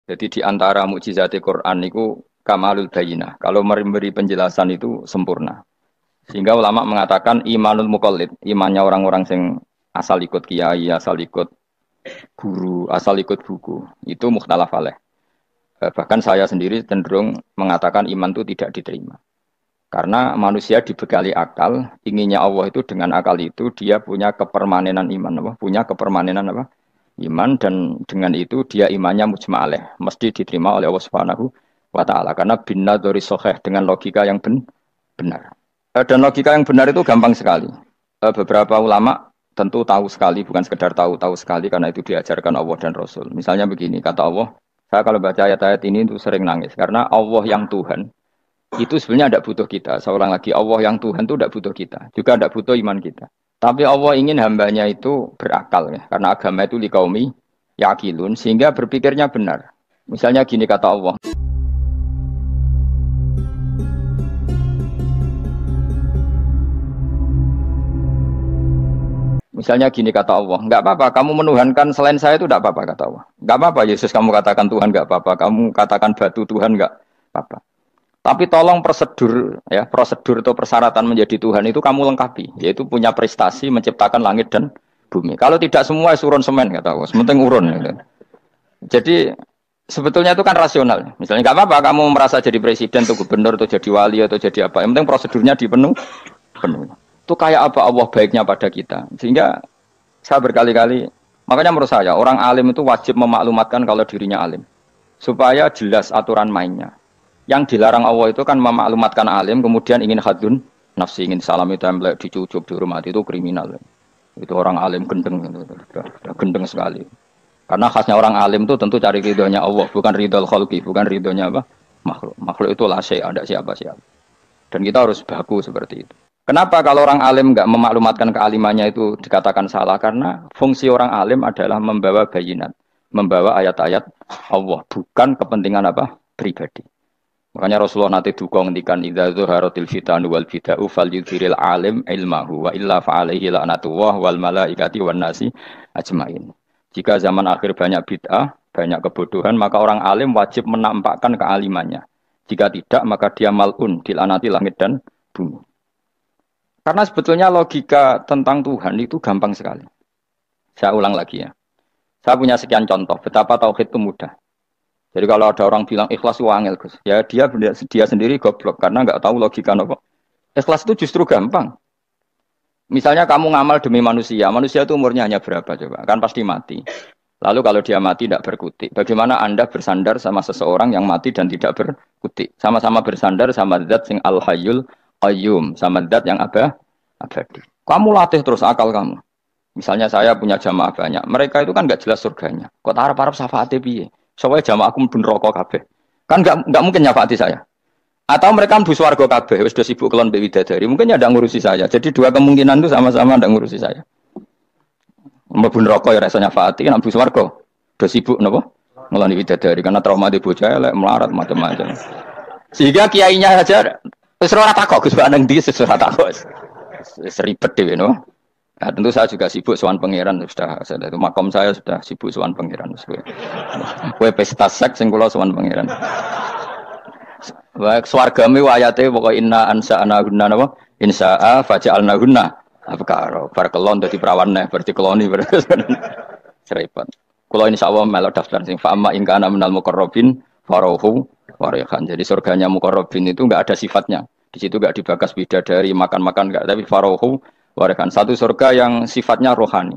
Jadi di antara mukjizat Quran itu kamalul bayinah. Kalau memberi penjelasan itu sempurna. Sehingga ulama mengatakan imanul muqallid, imannya orang-orang yang asal ikut kiai, asal ikut guru, asal ikut buku, itu mukhtalaf alaih. Bahkan saya sendiri cenderung mengatakan iman itu tidak diterima. Karena manusia dibekali akal, inginnya Allah itu dengan akal itu dia punya kepermanenan iman, apa? Punya kepermanenan apa? Iman dan dengan itu dia imannya mujma' alaih, mesti diterima oleh Allah Subhanahu wa taala karena binnadzari shahih dengan logika yang benar. Dan logika yang benar itu gampang sekali. Beberapa ulama tentu tahu sekali, bukan sekedar tahu sekali karena itu diajarkan Allah dan Rasul. Misalnya begini, kata Allah, saya kalau baca ayat-ayat ini itu sering nangis karena Allah yang Tuhan itu sebenarnya tidak butuh kita. Seorang lagi, Allah yang Tuhan itu tidak butuh kita, juga tidak butuh iman kita. Tapi Allah ingin hambanya itu berakal ya, karena agama itu liqaumi yaqilun sehingga berpikirnya benar. Misalnya gini kata Allah. Misalnya gini kata Allah, enggak apa-apa, kamu menuhankan selain saya itu enggak apa-apa kata Allah. Enggak apa-apa Yesus kamu katakan Tuhan enggak apa-apa, kamu katakan batu Tuhan enggak apa-apa. Tapi tolong prosedur ya, prosedur atau persyaratan menjadi Tuhan itu kamu lengkapi, yaitu punya prestasi menciptakan langit dan bumi. Kalau tidak semua urun semen kata Allah, sementing urun gitu. Jadi sebetulnya itu kan rasional. Misalnya enggak apa-apa kamu merasa jadi presiden atau gubernur atau jadi wali atau jadi apa, yang penting prosedurnya dipenuhi. Itu kayak apa Allah baiknya pada kita. Sehingga saya berkali-kali, makanya menurut saya orang alim itu wajib memaklumatkan kalau dirinya alim. Supaya jelas aturan mainnya. Yang dilarang Allah itu kan memaklumatkan alim, kemudian ingin hadun, nafsi ingin salami template, dicucuk, dihormati itu kriminal. Itu orang alim gendeng, gendeng sekali. Karena khasnya orang alim itu tentu cari ridhonya Allah, bukan ridhol khalqi, bukan ridhonya apa? Makhluk. Makhluk itu lah ada siapa-siapa. Dan kita harus baku seperti itu. Kenapa kalau orang alim nggak memaklumatkan kealimannya itu dikatakan salah? Karena fungsi orang alim adalah membawa bayinat, membawa ayat-ayat Allah, bukan kepentingan apa pribadi. Makanya Rasulullah nanti duka ngendikan idza zuharatil fitanu wal bid'u falyudhiril alim ilmahu wa illa fa'alaihi la'natullah wal malaikati wan nasi ajmain. Jika zaman akhir banyak bid'ah, banyak kebodohan, maka orang alim wajib menampakkan kealimannya. Jika tidak, maka dia mal'un, dilaknati langit dan bumi. Karena sebetulnya logika tentang Tuhan itu gampang sekali. Saya ulang lagi ya. Saya punya sekian contoh betapa tauhid itu mudah. Jadi kalau ada orang bilang ikhlas itu angel, Gus. Ya dia sendiri goblok karena nggak tahu logika apa. Ikhlas itu justru gampang. Misalnya kamu ngamal demi manusia, manusia itu umurnya hanya berapa coba? Kan pasti mati. Lalu kalau dia mati tidak berkutik, bagaimana Anda bersandar sama seseorang yang mati dan tidak berkutik? Sama-sama bersandar sama zat sing al-hayyul qayyum, sama zat yang abadi. Kamu latih terus akal kamu. Misalnya saya punya jamaah banyak, mereka itu kan nggak jelas surganya. Kok harap-harap syafaate piye? Soalnya jamaah aku mlebu neraka kabeh. Kan nggak mungkin nyafaati saya. Atau mereka mlebu swarga kabeh, wis do sibuk kelon mbek widadari. Mungkin ya ndak ngurusi saya. Jadi dua kemungkinan itu sama-sama ndak ngurusi saya. Mlebu neraka ya rasa nyafaati, nek mlebu swarga do sibuk napa? Ngeloni widadari karena trauma di bocah elek melarat macam-macam. Sehingga kiainya saja wis ora takok Gus Pak nang ndi wis ora takok. Wis ribet dhewe no. Nah, tentu saya juga sibuk sowan pangeran sudah itu makom saya sudah sibuk sowan pangeran. Kowe pesta seks sing kula sowan pangeran. Baik swargame ayate pokoke inna ansa'na gunna napa? Insa'a faja'alna gunna. Abkaro bar kelon dadi perawan neh berarti keloni repot. Kula insyaallah melok daftar sing fa amma in kana minal muqarrabin farohu warihan. Jadi surganya muqarrabin itu enggak ada sifatnya. Di situ enggak dibakas bidadari makan-makan enggak, tapi farohu warihan. Satu surga yang sifatnya rohani.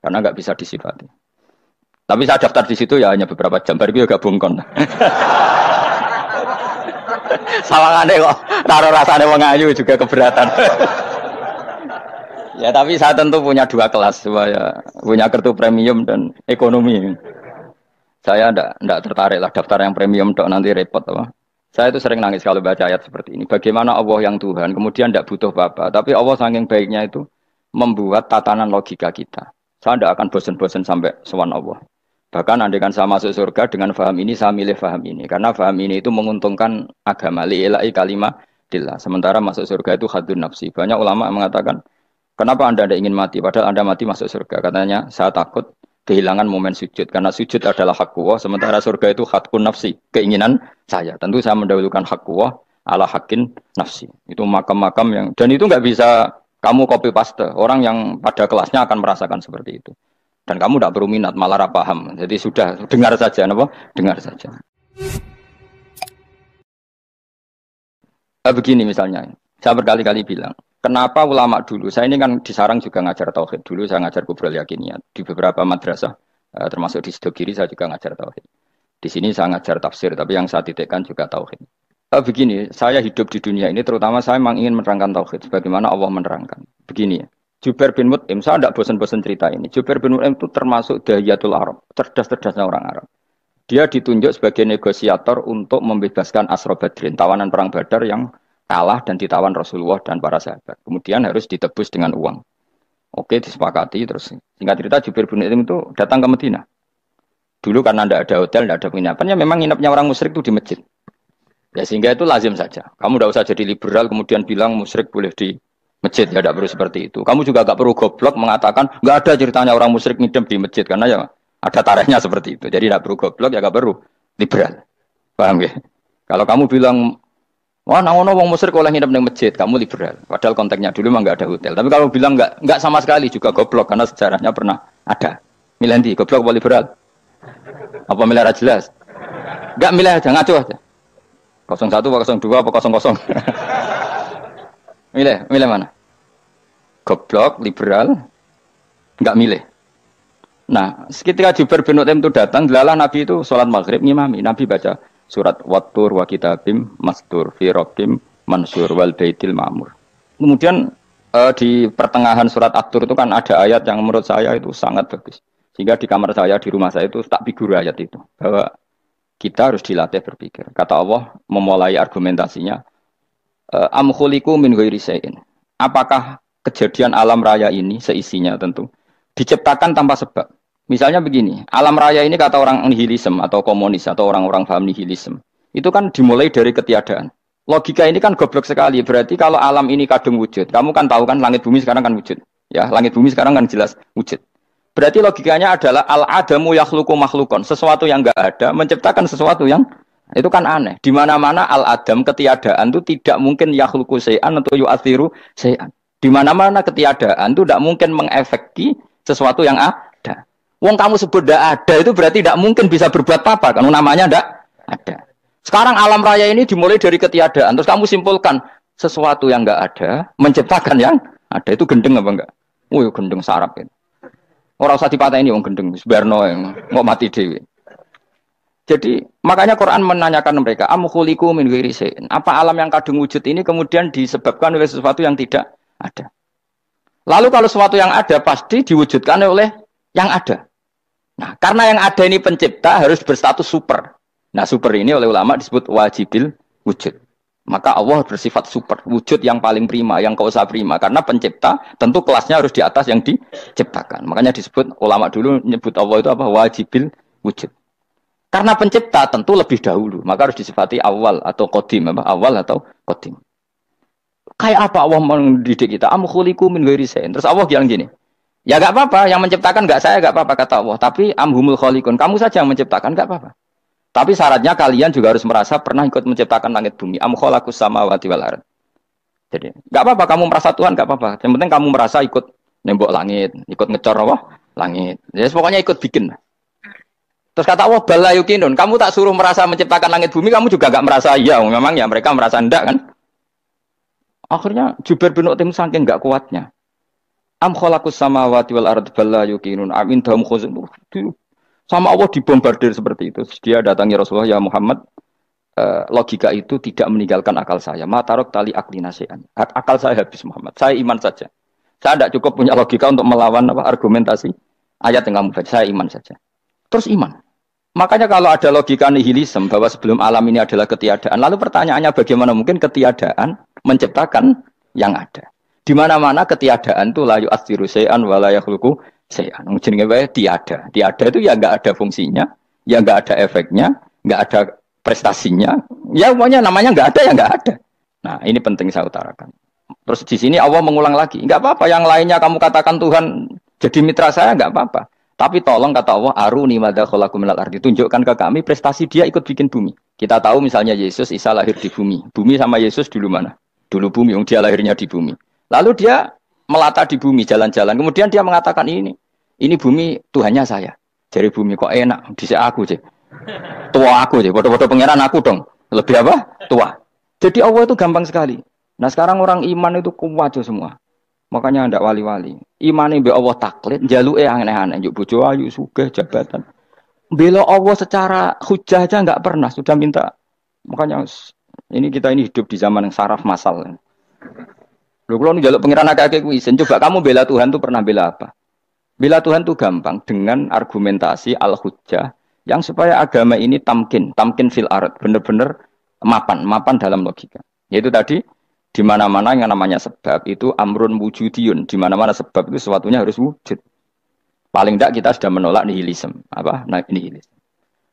Karena enggak bisa disifati. Tapi saya daftar di situ ya hanya beberapa jam. Baru juga bungkon. Sawangane kok karo rasane wong ayu juga keberatan. Ya tapi saya tentu punya dua kelas, supaya punya kartu premium dan ekonomi. Saya enggak tertarik lah daftar yang premium dok nanti repot apa. Saya itu sering nangis kalau baca ayat seperti ini. Bagaimana Allah yang Tuhan kemudian tidak butuh apa-apa, tapi Allah saking baiknya itu membuat tatanan logika kita. Saya tidak akan bosan-bosan sampai sowan Allah. Bahkan andaikan saya masuk surga dengan faham ini, saya milih faham ini. Karena faham ini itu menguntungkan agama. Li'ilai kalimatillah. Sementara masuk surga itu hadun nafsi. Banyak ulama mengatakan, kenapa Anda tidak ingin mati? Padahal Anda mati masuk surga. Katanya, saya takut kehilangan momen sujud karena sujud adalah hak Allah sementara surga itu hakun nafsi, keinginan saya. Tentu saya mendahulukan hak Allah ala hakin nafsi. Itu makam-makam yang dan itu nggak bisa kamu copy paste. Orang yang pada kelasnya akan merasakan seperti itu. Dan kamu tidak perlu minat, malah paham. Jadi sudah dengar saja, apa? Dengar saja. Begini misalnya, saya berkali-kali bilang, kenapa ulama dulu, saya ini kan di Sarang juga ngajar tauhid, dulu saya ngajar kubrul yakiniyat, di beberapa madrasah, termasuk di Sidogiri saya juga ngajar tauhid. Di sini saya ngajar tafsir, tapi yang saya titikkan juga tauhid. Begini, saya hidup di dunia ini, terutama saya memang ingin menerangkan tauhid, sebagaimana Allah menerangkan. Begini ya, Jubair bin Mut'im, saya tidak bosan-bosan cerita ini, Jubair bin Mut'im itu termasuk dahiyatul Arab, cerdas-cerdasnya orang Arab. Dia ditunjuk sebagai negosiator untuk membebaskan Asra Badrin, tawanan perang Badar yang kalah dan ditawan Rasulullah dan para sahabat. Kemudian harus ditebus dengan uang. Oke, disepakati. Terus singkat cerita Jubair bin Mut'im itu datang ke Madinah. Dulu karena tidak ada hotel, tidak ada penginapan, ya memang nginapnya orang musyrik itu di masjid. Ya sehingga itu lazim saja. Kamu tidak usah jadi liberal kemudian bilang musyrik boleh di masjid, ya tidak perlu seperti itu. Kamu juga tidak perlu goblok mengatakan nggak ada ceritanya orang musyrik ngidam di masjid karena ya ada tarehnya seperti itu. Jadi tidak perlu goblok, ya tidak perlu liberal. Paham ya? Kalau kamu bilang, wah, namono wong musyrik oleh nginep di masjid, kamu liberal. Padahal konteksnya dulu memang nggak ada hotel. Tapi kalau bilang nggak sama sekali juga goblok karena sejarahnya pernah ada. Milih nanti goblok apa liberal? Apa milih jelas? Nggak milih aja, ngaco aja. 01 apa 02 apa 00? Milih mana? Goblok, liberal, nggak milih. Nah, ketika Jubair bin Mut'im itu datang, delalah Nabi itu sholat maghrib ngimami. Nabi baca surat Wattur wa kitabim mastur fi rakim mansur wal baitil ma'mur. Kemudian di pertengahan surat At-Tur itu kan ada ayat yang menurut saya itu sangat bagus. Sehingga di kamar saya, di rumah saya itu tak figur ayat itu. Bahwa kita harus dilatih berpikir. Kata Allah memulai argumentasinya, am khuliqu min ghairi syai'in. Apakah kejadian alam raya ini seisinya tentu diciptakan tanpa sebab? Misalnya begini, alam raya ini kata orang nihilisme atau komunis atau orang-orang paham nihilisme, itu kan dimulai dari ketiadaan. Logika ini kan goblok sekali. Berarti kalau alam ini kadung wujud, kamu kan tahu kan langit bumi sekarang kan wujud. Ya, langit bumi sekarang kan jelas wujud. Berarti logikanya adalah al-adamu yakhluqu makhlukon, sesuatu yang enggak ada menciptakan sesuatu yang itu kan aneh. Di mana-mana al-adam ketiadaan itu tidak mungkin yakhluqu syai'an atau yu'athiru syai'an. Di mana-mana ketiadaan itu tidak mungkin mengefeki sesuatu yang ada. Wong kamu sebut tidak ada itu berarti tidak mungkin bisa berbuat apa karena namanya tidak ada. Sekarang alam raya ini dimulai dari ketiadaan. Terus kamu simpulkan sesuatu yang enggak ada menciptakan yang ada itu gendeng apa enggak? Oh, gendeng sarap itu. Orang usah dipatahin wong gendeng, sebarno yang mau mati dewi. Jadi makanya Quran menanyakan mereka, am khuliqu min ghairi syai'in. Apa alam yang kadung wujud ini kemudian disebabkan oleh sesuatu yang tidak ada? Lalu kalau sesuatu yang ada pasti diwujudkan oleh yang ada. Nah, karena yang ada ini pencipta harus berstatus super. Nah, super ini oleh ulama disebut wajibil wujud. Maka Allah bersifat super, wujud yang paling prima, yang kausa prima. Karena pencipta tentu kelasnya harus di atas yang diciptakan. Makanya disebut, ulama dulu menyebut Allah itu apa? Wajibil wujud. Karena pencipta tentu lebih dahulu. Maka harus disifati awal atau qadim. Awal atau qadim. Kayak apa Allah mendidik kita? Am khuliqu min ghairi syai'in. Terus Allah bilang gini, ya gak apa-apa, yang menciptakan gak saya, gak apa-apa kata Allah. Tapi amhumul khaliqun, kamu saja yang menciptakan, gak apa-apa. Tapi syaratnya kalian juga harus merasa pernah ikut menciptakan langit bumi. Am khalaqus samawati wal ardh. Jadi, gak apa-apa kamu merasa Tuhan, gak apa-apa. Yang penting kamu merasa ikut nembok langit, ikut ngecor apa? Langit. Jadi pokoknya ikut bikin. Terus kata Allah, bala yukinun, kamu tak suruh merasa menciptakan langit bumi, kamu juga gak merasa iya. Memang ya mereka merasa enggak kan? Akhirnya Jubair bin Mut'im saking gak kuatnya. Am khalaqus samawati wal ardh bala yukinun am indahum khuzun. Sama Allah dibombardir seperti itu. Dia datangi Rasulullah, ya Muhammad, logika itu tidak meninggalkan akal saya. Matarok tali akli nasihan. Akal saya habis Muhammad. Saya iman saja. Saya tidak cukup punya logika untuk melawan argumentasi ayat yang kamu baca. Saya iman saja. Terus iman. Makanya kalau ada logika nihilisme bahwa sebelum alam ini adalah ketiadaan, lalu pertanyaannya bagaimana mungkin ketiadaan menciptakan yang ada? Di mana-mana ketiadaan itu la yu'atsiru syai'an wa la yakhluqu syai'an. Jenenge wae tiada. Tiada itu ya enggak ada fungsinya, ya enggak ada efeknya, enggak ada prestasinya. Ya pokoknya namanya enggak ada ya enggak ada. Nah, ini penting saya utarakan. Terus di sini Allah mengulang lagi, enggak apa-apa yang lainnya kamu katakan Tuhan jadi mitra saya enggak apa-apa. Tapi tolong kata Allah, aruni madza khalaqu minal ardi. Tunjukkan ke kami prestasi dia ikut bikin bumi. Kita tahu misalnya Yesus, Isa lahir di bumi. Bumi sama Yesus dulu mana? Dulu bumi, dia lahirnya di bumi. Lalu dia melata di bumi, jalan-jalan. Kemudian dia mengatakan ini bumi Tuhannya saya. Dari bumi kok enak, bisa aku sih. Tua aku sih, bodoh-bodoh pangeran aku dong. Lebih apa? Tua. Jadi Allah itu gampang sekali. Nah sekarang orang iman itu kuat semua. Makanya ndak wali-wali. Imane mbek Allah taklid, njaluke aneh-aneh, njuk bojo ayu, sugih, jabatan. Bela Allah secara hujah aja enggak pernah, sudah minta. Makanya ini kita hidup di zaman yang saraf masal. Lho kula njaluk pengiran akeh-akeh kuwi, coba kamu bela Tuhan tuh pernah bela apa? Bela Tuhan tuh gampang dengan argumentasi al-hujjah yang supaya agama ini tamkin fil ard, benar-benar mapan dalam logika. Yaitu tadi di mana-mana yang namanya sebab itu amrun wujudiyun, di mana-mana sebab itu sesuatunya harus wujud. Paling tidak kita sudah menolak nihilisme. Apa? Nah, nihilisme.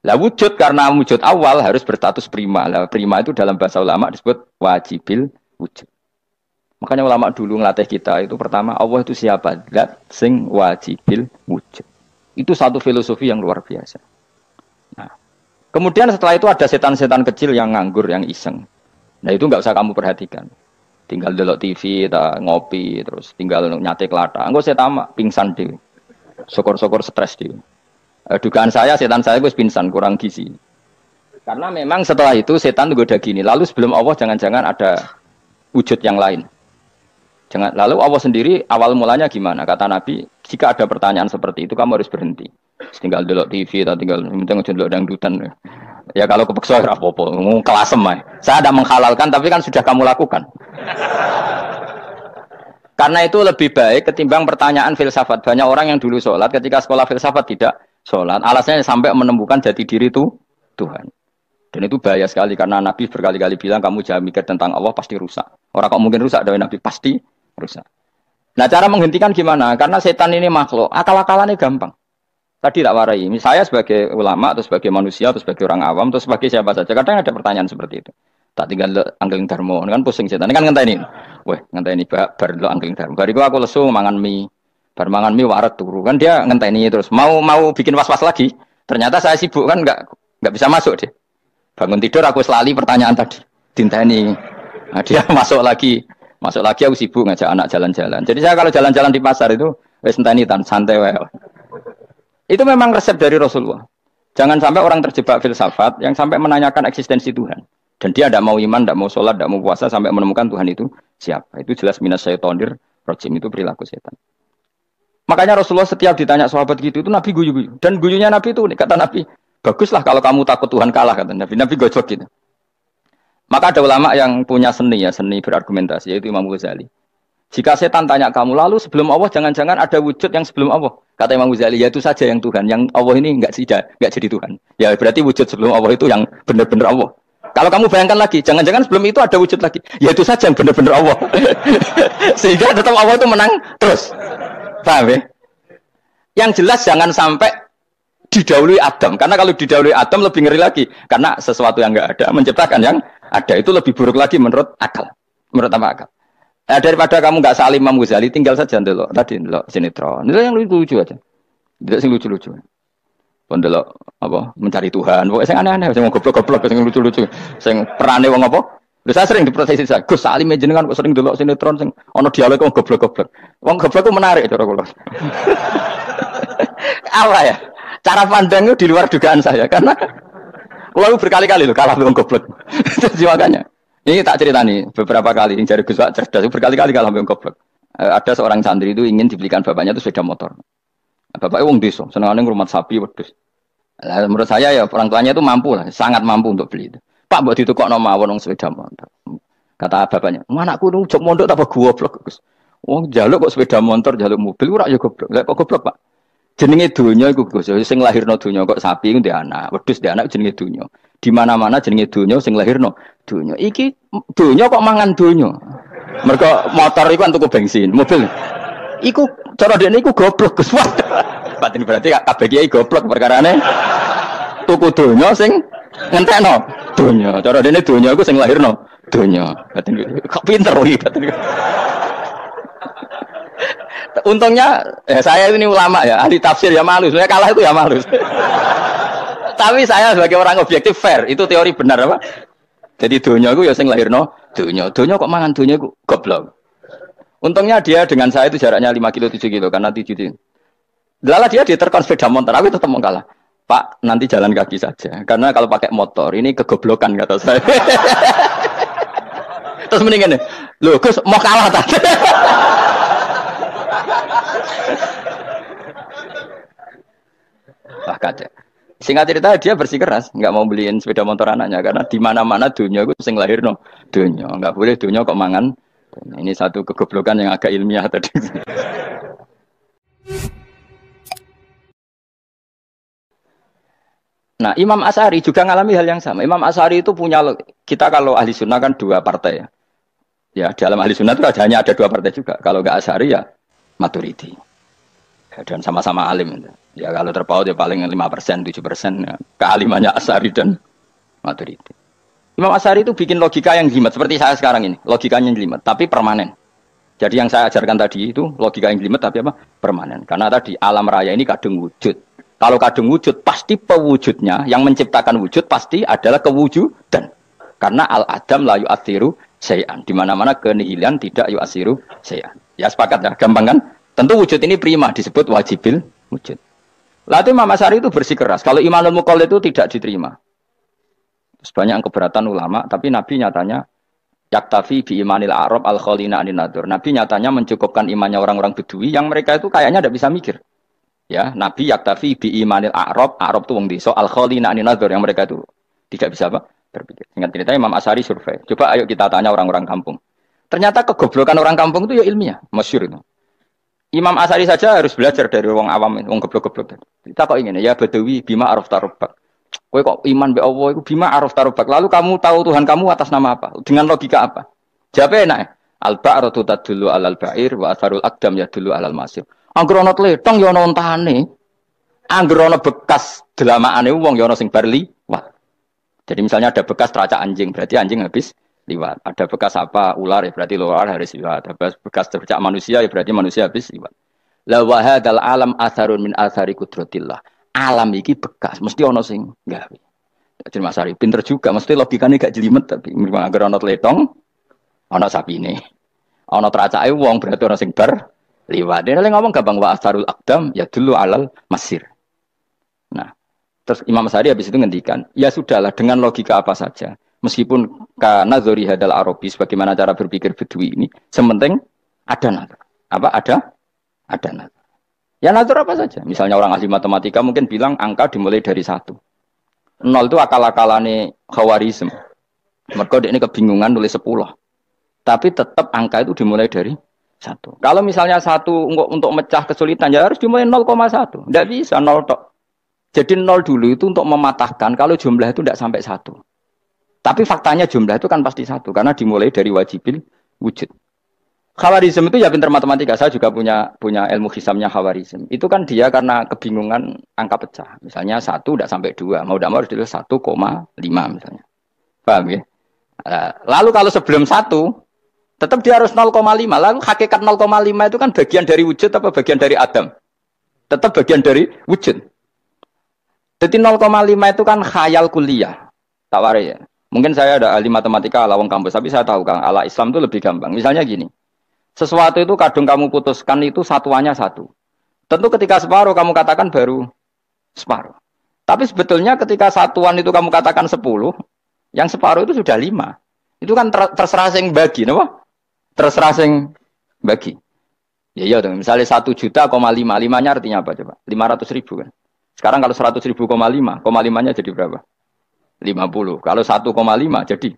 Lah wujud karena wujud awal harus berstatus prima. Lah prima itu dalam bahasa ulama disebut wajibil wujud. Makanya ulama dulu ngelatih kita itu pertama Allah itu siapa? Zat sing wajibil wujud. Itu satu filosofi yang luar biasa. Nah, kemudian setelah itu ada setan-setan kecil yang nganggur, yang iseng. Nah itu nggak usah kamu perhatikan. Tinggal delok TV, ngopi, terus tinggal nyate kelata. Enggak saya tamak, pingsan deh. Syukur-syukur stres deh. Dugaan saya, setan saya gue pingsan, kurang gizi. Karena memang setelah itu setan tuh udah gini. Lalu sebelum Allah jangan-jangan ada wujud yang lain. Lalu Allah sendiri awal mulanya gimana? Kata Nabi, jika ada pertanyaan seperti itu kamu harus berhenti. Tinggal delok TV, atau tinggal delok dangdutan. Ya kalau kepeksa apa-apa, kelasem ae. Saya tidak menghalalkan tapi kan sudah kamu lakukan. Karena itu lebih baik ketimbang pertanyaan filsafat. Banyak orang yang dulu sholat ketika sekolah filsafat tidak sholat. Alasannya sampai menemukan jati diri itu Tuhan. Dan itu bahaya sekali karena Nabi berkali-kali bilang kamu jangan mikir tentang Allah pasti rusak. Orang kok mungkin rusak dari Nabi pasti rusak. Nah cara menghentikan gimana? Karena setan ini makhluk, akal-akalannya gampang. Tadi tak warai. Saya sebagai ulama, atau sebagai manusia, atau sebagai orang awam, atau sebagai siapa saja. Kadang ada pertanyaan seperti itu. Tak tinggal anggeling dharma, kan pusing setan. Ini kan ngenteni. Weh, ngenteni bar lo anggeling dharma. Bariku aku lesu mangan mie. Bar mangan mie waret turu. Kan dia ngenteni terus. Mau bikin was-was lagi. Ternyata saya sibuk kan enggak bisa masuk deh. Bangun tidur aku selali pertanyaan tadi. Dinteni. Nah, dia masuk lagi aku sibuk ngajak anak jalan-jalan. Jadi saya kalau jalan-jalan di pasar itu wis enteni santai wae. Itu memang resep dari Rasulullah. Jangan sampai orang terjebak filsafat yang sampai menanyakan eksistensi Tuhan. Dan dia tidak mau iman, tidak mau sholat, tidak mau puasa sampai menemukan Tuhan itu siapa. Itu jelas minas syaitonir rajim, itu perilaku setan. Makanya Rasulullah setiap ditanya sahabat gitu itu Nabi guyu-guyu. Dan guyunya Nabi itu kata Nabi, baguslah kalau kamu takut Tuhan kalah kata Nabi. Nabi gojok gitu. Maka ada ulama yang punya seni berargumentasi yaitu Imam Ghazali. Jika setan tanya kamu lalu sebelum Allah jangan-jangan ada wujud yang sebelum Allah. Kata Imam Ghazali, ya itu saja yang Tuhan. Yang Allah ini enggak jadi Tuhan. Ya berarti wujud sebelum Allah itu yang benar-benar Allah. Kalau kamu bayangkan lagi, jangan-jangan sebelum itu ada wujud lagi. Ya itu saja yang benar-benar Allah. Sehingga tetap Allah itu menang terus. Paham ya? Yang jelas jangan sampai didahului Adam. Karena kalau didahului Adam lebih ngeri lagi. Karena sesuatu yang enggak ada menciptakan yang ada. Itu lebih buruk lagi menurut akal. Menurut apa akal? Nah, daripada kamu nggak salim Imam Ghazali, tinggal saja ndelok tadi ndelok sinetron. Itu yang lucu aja. Tidak sing lucu-lucu. Ndelok apa mencari Tuhan. Pokoknya sing aneh-aneh, sing goblok-goblok, sing lucu-lucu, sing perane wong apa? Lha saya sering diprotes saya. Gus Salim jenengan kok sering ndelok sinetron sing ana dialog wong goblok-goblok. Wong goblok ku menarik cara kula. Apa ya? Cara pandang itu di luar dugaan saya karena kula berkali-kali loh kalah wong goblok. Jadi makanya ini tak cerita nih, beberapa kali yang cari Gus Wak cerdas, berkali-kali kalau ambil goblok. Ada seorang santri itu ingin dibelikan bapaknya itu sepeda motor. Bapaknya wong desa, senengannya ngrumat sapi wedhus. Menurut saya ya orang tuanya itu mampu lah, sangat mampu untuk beli itu. Pak mbok ditukokno mawon wong sepeda motor. Kata bapaknya, "Anakku nu jog mondok tak goblok, Gus. Wong njaluk kok sepeda motor, njaluk mobil ora ya goblok. Lah kok goblok, Pak? Jenenge donya iku Gus, sing lahirno donya kok sapi ku ndek anak, wedhus ndek anak jenenge donya. Di mana-mana jenenge donya sing lahirno donya. Iki donya kok mangan donya. Mergo motor iku kan tuku bensin, mobil. Iku cara dekne iku goblok Gus. Batin berarti kabeh kiai goblok perkarane tuku donya sing ngentekno donya. Cara dekne donya iku sing lahirno donya. Batin kok pinter iki batin. Untungnya saya ini ulama ya, ahli tafsir ya malu. Sebenarnya kalah itu ya malu. Tapi saya sebagai orang objektif fair, itu teori benar apa? Jadi dunia itu ya sing lahirno dunia. Dunia kok mangan dunia itu goblok. Untungnya dia dengan saya itu jaraknya 5 kilo 7 kilo karena 7 kilo. Lala dia diterkon sepeda motor, aku tetap mau kalah. Pak, nanti jalan kaki saja. Karena kalau pakai motor ini kegoblokan kata saya. Terus mendingan nih, loh Gus mau kalah tadi. Wah kacau. Singkat cerita dia bersikeras, nggak mau beliin sepeda motor anaknya karena di mana-mana dunia itu sing lahir no dunia, nggak boleh dunia kok mangan. Ini satu kegoblokan yang agak ilmiah tadi. Nah Imam Asy'ari juga ngalami hal yang sama. Imam Asy'ari itu punya, kita kalau ahli sunnah kan 2 partai ya. Ya dalam ahli sunnah itu hanya ada 2 partai juga. Kalau nggak Asy'ari ya Maturidi. Dan sama-sama alim. Ya kalau terpaut ya paling 5%, 7% ya. Kealimannya Asy'ari dan Maturidi. Imam Asy'ari itu bikin logika yang jelimet seperti saya sekarang ini. Logikanya jelimet tapi permanen. Jadi yang saya ajarkan tadi itu logika yang jelimet tapi apa? Permanen. Karena tadi alam raya ini kadung wujud. Kalau kadung wujud pasti pewujudnya yang menciptakan wujud pasti adalah kewujudan. Karena al-adam la yu'athiru syai'an. Di mana-mana kenihilan tidak yu'athiru syai'an. Ya sepakat ya, gampang kan? Tentu wujud ini prima disebut wajibil wujud. Lalu Imam Asy'ari itu bersikeras. Kalau imanul muqallid itu tidak diterima. Banyak keberatan ulama, tapi Nabi nyatanya yaktafi bi imanil Arab al-khalina anin nadur. Nabi nyatanya mencukupkan imannya orang-orang Bedui yang mereka itu kayaknya tidak bisa mikir. Ya, Nabi yaktafi bi imanil Arab itu wong desa al-khalina anin nadur yang mereka itu tidak bisa apa? Berpikir. Singkat cerita Imam Asy'ari survei. Coba ayo kita tanya orang-orang kampung. Ternyata kegoblokan orang kampung itu ya ilmiah, masyhur itu. Imam Asy'ari saja harus belajar dari wong awam, wong goblok-goblok. Kita kok ingin ya Badawi bima araf tarubbak. Kowe kok iman be Allah itu bima araf tarubbak. Lalu kamu tahu Tuhan kamu atas nama apa? Dengan logika apa? Jawabnya enak. Al-ba'ratu tadullu 'alal ba'ir wa atharul aqdam yadullu 'alal masir. Angger ana tletong ya ana ontane. Angger ana bekas delamakane wong ya ana sing bar liwat. Jadi misalnya ada bekas teracak anjing, berarti anjing habis liwat. Ada bekas apa ular ya berarti ular harus liwat. Ada bekas teracak manusia ya berarti manusia habis liwat. La wa hadzal alam atharun min athari qudratillah. Alam iki bekas, mesti ana sing gawe. Jadi Mas Ari pinter juga, mesti logikane gak jelimet tapi angger ana tletong, ana sapine. Ana teracake wong berarti ana sing bar liwat. Dia ngomong gampang wa asarul aqdam ya dulu alal masir. Nah, terus Imam Asy'ari habis itu ngendikan, ya sudahlah dengan logika apa saja. Meskipun karena zori hadal Arabi sebagaimana cara berpikir Bedui ini, sementing ada nazar. Apa ada? Ada nazar. Ya nazar apa saja. Misalnya orang ahli matematika mungkin bilang angka dimulai dari 1. 0 itu akal-akalane Khawarizm. Mereka ini kebingungan nulis 10. Tapi tetap angka itu dimulai dari 1. Kalau misalnya 1 untuk mecah kesulitan ya harus dimulai 0,1. Tidak bisa 0 tok. Jadi 0 dulu itu untuk mematahkan kalau jumlah itu tidak sampai 1. Tapi faktanya jumlah itu kan pasti 1 karena dimulai dari wajibil wujud. Khawarizm itu ya pintar matematika. Saya juga punya ilmu hisamnya Khawarizm. Itu kan dia karena kebingungan angka pecah. Misalnya 1 tidak sampai 2. Mau tidak mau harus ditulis 1,5 misalnya. Paham ya? Lalu kalau sebelum 1 tetap dia harus 0,5. Lalu hakikat 0,5 itu kan bagian dari wujud apa bagian dari Adam? Tetap bagian dari wujud. Jadi 0,5 itu kan khayal kuliah. Tak warai ya. Mungkin saya ada ahli matematika ala wong kampus, tapi saya tahu Kang, ala Islam itu lebih gampang. Misalnya gini. Sesuatu itu kadang kamu putuskan itu satuannya 1. Tentu ketika separuh kamu katakan baru separuh. Tapi sebetulnya ketika satuan itu kamu katakan 10, yang separuh itu sudah 5. Itu kan terserah sing bagi, napa? Terserah sing bagi. Ya iya dong, misalnya 1,5 juta, 5-nya artinya apa coba? 500.000 kan. Sekarang kalau 100.000, 5-nya jadi berapa? 50. Kalau 1,5 jadi.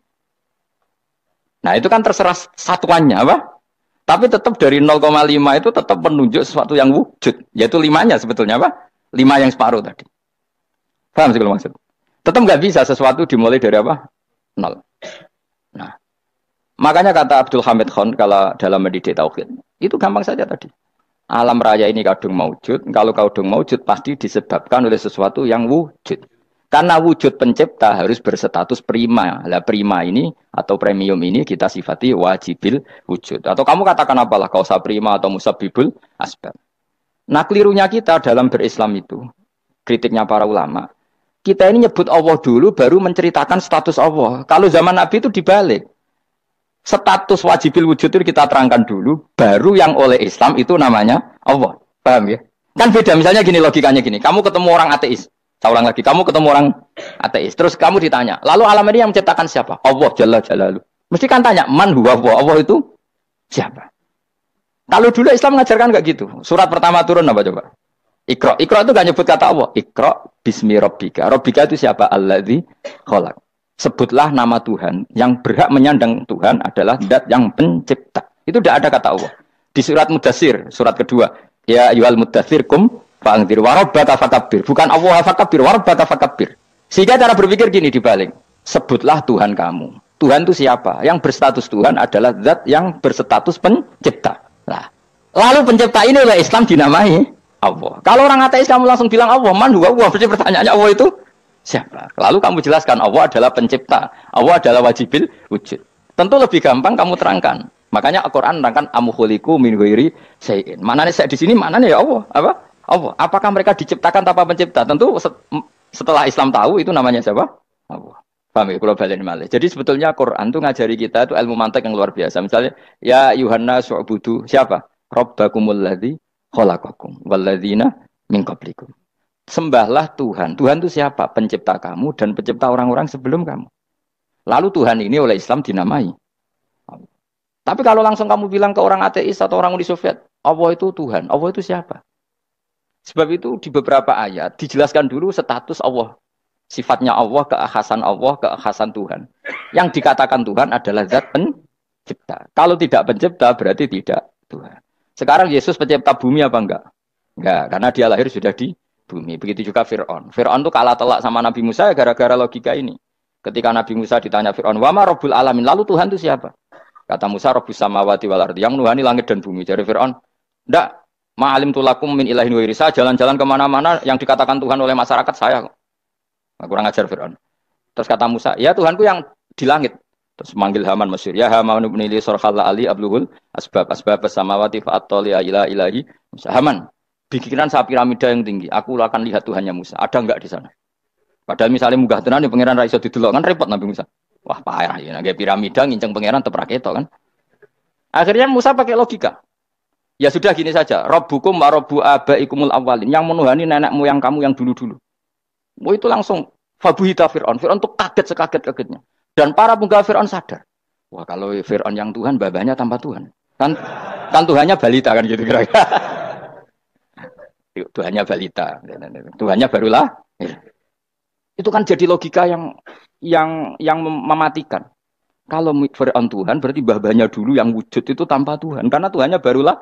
Nah, itu kan terserah satuannya apa? Tapi tetap dari 0,5 itu tetap menunjuk sesuatu yang wujud, yaitu 5-nya sebetulnya apa? 5 yang separuh tadi. Paham sih kalau maksud? Tetap nggak bisa sesuatu dimulai dari apa? 0. Nah, makanya kata Abdul Hamid Khan kalau dalam mendidik tauhid, itu gampang saja tadi. Alam raya ini kadung maujud, kalau kadung maujud pasti disebabkan oleh sesuatu yang wujud. Karena wujud pencipta harus berstatus prima. Lah prima ini atau premium ini kita sifati wajibil wujud. Atau kamu katakan apalah kausa prima atau musabibul asbab. Nah kelirunya kita dalam berislam itu, kritiknya para ulama, kita ini nyebut Allah dulu baru menceritakan status Allah. Kalau zaman Nabi itu dibalik. Status wajibil wujud itu kita terangkan dulu, baru yang oleh Islam itu namanya Allah. Paham ya? Kan beda, misalnya gini logikanya gini, kamu ketemu orang ateis. Saya ulang lagi, kamu ketemu orang ateis, terus kamu ditanya, lalu alam ini yang menciptakan siapa? Allah Jalla Jalaluh. Mesti kan tanya, man huwa Allah? Allah itu siapa? Kalau dulu Islam mengajarkan enggak gitu. Surat pertama turun apa coba? Iqra. Iqra itu enggak nyebut kata Allah. Iqra bismi rabbika. Rabbika itu siapa? Alladzi khalaq. Sebutlah nama Tuhan. Yang berhak menyandang Tuhan adalah zat yang pencipta. Itu tidak ada kata Allah. Di surat Mudatsir, surat kedua, ya ayyuhal mudatsir kum fa'anzir wa rabbaka fakabbir. Bukan Allah fakabbir, wa rabbaka fakabbir. Sehingga cara berpikir gini dibalik. Sebutlah Tuhan kamu. Tuhan itu siapa? Yang berstatus Tuhan adalah zat yang berstatus pencipta. Nah, lalu pencipta ini oleh Islam dinamai Allah. Kalau orang ateis kamu langsung bilang Allah, man huwa Allah. Berarti pertanyaannya Allah itu siapa? Lalu kamu jelaskan Allah adalah pencipta. Allah adalah wajibil wujud. Tentu lebih gampang kamu terangkan. Makanya Al-Qur'an menerangkan amkhuliqu min ghairi syai'in. Maknanya saya di sini maknanya ya Allah. Apa? Allah. Apakah mereka diciptakan tanpa pencipta? Tentu setelah Islam tahu itu namanya siapa? Allah. Paham ya? Kalau balik malih. Jadi sebetulnya Quran itu ngajari kita itu ilmu mantik yang luar biasa. Misalnya, ya Yuhanna su'budu siapa? Rabbakumul ladzi khalaqakum walladzina min qablikum. Sembahlah Tuhan. Tuhan itu siapa? Pencipta kamu dan pencipta orang-orang sebelum kamu. Lalu Tuhan ini oleh Islam dinamai. Tapi kalau langsung kamu bilang ke orang ateis atau orang Uni Soviet, Allah itu Tuhan. Allah itu siapa? Sebab itu di beberapa ayat dijelaskan dulu status Allah. Sifatnya Allah, keakhasan Tuhan. Yang dikatakan Tuhan adalah zat pencipta. Kalau tidak pencipta berarti tidak Tuhan. Sekarang Yesus pencipta bumi apa enggak? Enggak, karena dia lahir sudah di bumi. Begitu juga Fir'aun. Fir'aun itu kalah telak sama Nabi Musa gara-gara logika ini. Ketika Nabi Musa ditanya Fir'aun, wa ma rabbul alamin? Lalu Tuhan itu siapa? Kata Musa, rabbus samawati wal ardi, yang menuhani langit dan bumi. Jadi Fir'aun, enggak. Ma'alim tulakum min ilahin wa irisa, jalan-jalan kemana-mana yang dikatakan Tuhan oleh masyarakat saya kok. Kurang ajar Fir'aun. Terus kata Musa, ya Tuhanku yang di langit. Terus manggil Haman masyhur, ya Haman ibn li sarhal ali abluhul asbab samawati fa'attali ila ilahi Musa. Haman, bikinan saya piramida yang tinggi, aku akan lihat Tuhannya Musa. Ada enggak di sana? Padahal misalnya munggah tenan di pangeran ra iso didelok kan repot Nabi Musa. Wah parah ya, nggak piramida nginceng pangeran teprak itu kan. Akhirnya Musa pakai logika. Ya sudah gini saja, Rabbukum wa Rabbu abaikumul awwalin, yang menuhani nenek moyang kamu yang dulu-dulu. Oh itu langsung fabuhita Fir'aun. Fir'aun itu kaget sekaget-kagetnya. Dan para penggawa Fir'aun sadar. Wah kalau Fir'aun yang Tuhan, babanya tanpa Tuhan. Kan Tuhannya balita kan gitu kira-kira. Tuhannya balita. Tuhannya barulah. Itu kan jadi logika yang mematikan. Kalau Fir'aun Tuhan berarti babanya dulu yang wujud itu tanpa Tuhan. Karena Tuhannya barulah.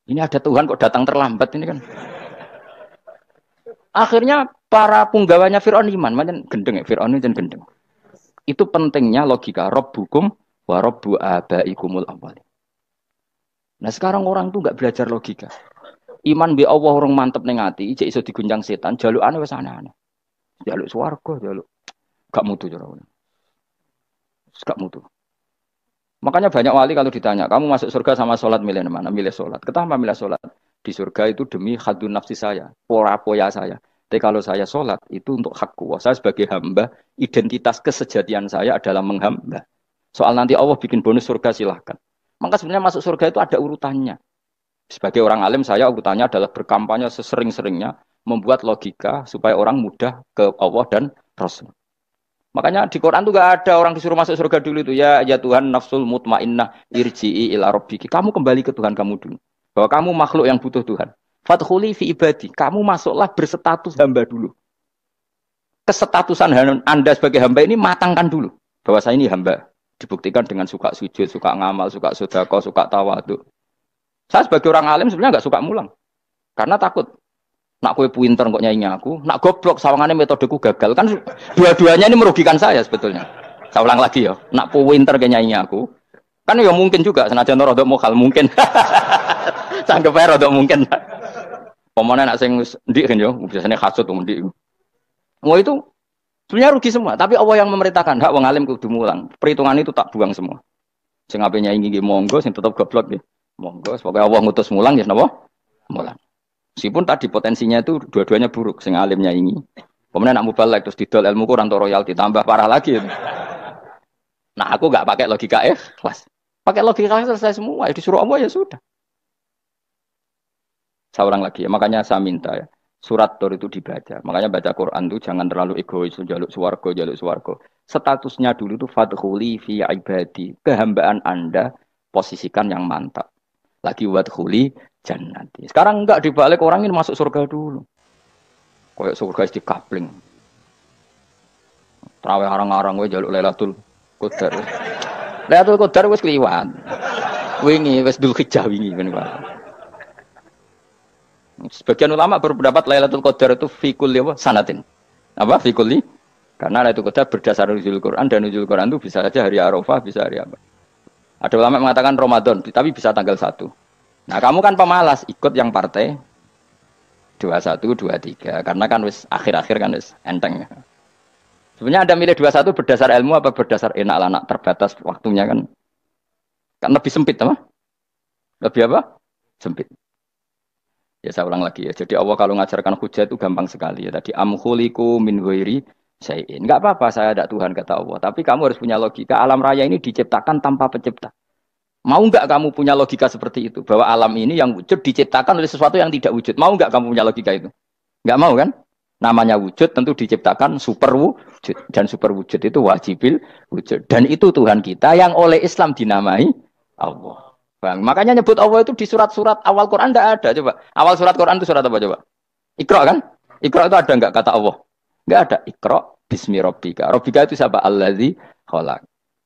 Ini ada Tuhan kok datang terlambat ini kan. Akhirnya para punggawanya Fir'aun iman. Macam gendeng ya, Fir'aun itu gendeng. Itu pentingnya logika. Rabbukum wa Rabbu abaikumul awwalin. Nah sekarang orang tuh nggak belajar logika. Iman bi Allah orang mantep ning ati, ijek iso diguncang setan, jalukane wis aneh-aneh. Jaluk swarga, jaluk gak mutu jarane. Gak mutu. Makanya banyak wali kalau ditanya, kamu masuk surga sama sholat milih mana? Milih sholat. Kenapa milih sholat? Di surga itu demi khadun nafsi saya, poya saya. Tapi kalau saya sholat itu untuk hakku. Saya sebagai hamba, identitas kesejatian saya adalah menghamba. Soal nanti Allah bikin bonus surga silahkan. Maka sebenarnya masuk surga itu ada urutannya. Sebagai orang alim saya urutannya adalah berkampanye sesering-seringnya, membuat logika supaya orang mudah ke Allah dan Rasul. Makanya di Quran tuh gak ada orang disuruh masuk surga dulu itu ya Tuhan nafsul mutmainnah irji'i ila rabbiki. Kamu kembali ke Tuhan kamu dulu. Bahwa kamu makhluk yang butuh Tuhan. Fadkhuli fi ibadi. Kamu masuklah berstatus hamba dulu. Kesetatusan Anda sebagai hamba ini matangkan dulu. Bahwa saya ini hamba. Dibuktikan dengan suka sujud, suka ngamal, suka sedekah, suka tawadhu. Saya sebagai orang alim sebenarnya gak suka mulang. Karena takut. Nak kue pinter kok nyanyi aku, nak goblok sawangannya metodeku gagal kan dua-duanya ini merugikan saya sebetulnya. Saya ulang lagi ya, nak kue pinter kayak nyanyi aku, kan ya mungkin juga senajan rodok mokal mungkin, sanggup aja rodok mungkin. Pemenang nak sing ndik kan yo, biasanya kasut ndik. Wah itu sebenarnya rugi semua, tapi Allah yang memerintahkan hak wong alim kudu mulang. Perhitungan itu tak buang semua. Sing ape nyaingi nggih monggo, sing tetep goblok nggih. Monggo, semoga Allah ngutus mulang ya napa? Mulang. Meskipun tadi potensinya itu dua-duanya buruk, sing alim nyaingi. Kemudian nak mubalek terus didol ilmu kurang to royalti tambah parah lagi. Nah, aku enggak pakai logika kelas. Pakai logika selesai semua, ya disuruh Allah ya sudah. Seorang lagi ya, makanya saya minta ya. Surat Tur itu dibaca. Makanya baca Quran itu jangan terlalu egois, jaluk swarga, jaluk swarga. Statusnya dulu itu fadkhuli fi ibadi. Kehambaan Anda posisikan yang mantap. Lagi wadkhuli jannati. Sekarang enggak dibalik orang ini masuk surga dulu. Kayak surga di kapling. Terawih arang-arang gue jaluk Lailatul Qadar. Lailatul Qadar wis kliwat. Wingi wis Dzulhijjah wingi kan Pak. Sebagian ulama berpendapat Lailatul Qadar itu fi kulli sanatin. Apa fi kulli? Karena Lailatul Qadar berdasar nuzul Quran dan nuzul Quran itu bisa saja hari Arafah, bisa hari apa. Ada ulama mengatakan Ramadan, tapi bisa tanggal 1. Nah, kamu kan pemalas ikut yang partai 21, 23 karena kan wis akhir-akhir kan wis enteng. Sebenarnya Anda milih 21 berdasar ilmu apa berdasar enak anak terbatas waktunya kan? Kan lebih sempit apa? Lebih apa? Sempit. Ya saya ulang lagi ya. Jadi Allah kalau ngajarkan hujah itu gampang sekali ya. Tadi amkhuliku min ghairi syai'in. Enggak apa-apa saya ada Tuhan kata Allah. Tapi kamu harus punya logika. Alam raya ini diciptakan tanpa pencipta. Mau enggak kamu punya logika seperti itu? Bahwa alam ini yang wujud diciptakan oleh sesuatu yang tidak wujud. Mau enggak kamu punya logika itu? Enggak mau kan? Namanya wujud tentu diciptakan super wujud. Dan super wujud itu wajibil wujud. Dan itu Tuhan kita yang oleh Islam dinamai Allah. Bang, makanya nyebut Allah itu di surat-surat awal Quran tidak ada. Coba, awal surat Quran itu surat apa coba? Iqra kan? Iqra itu ada enggak kata Allah? Enggak ada. Iqra bismi rabbika. Rabbika itu siapa? Allazi khalaq.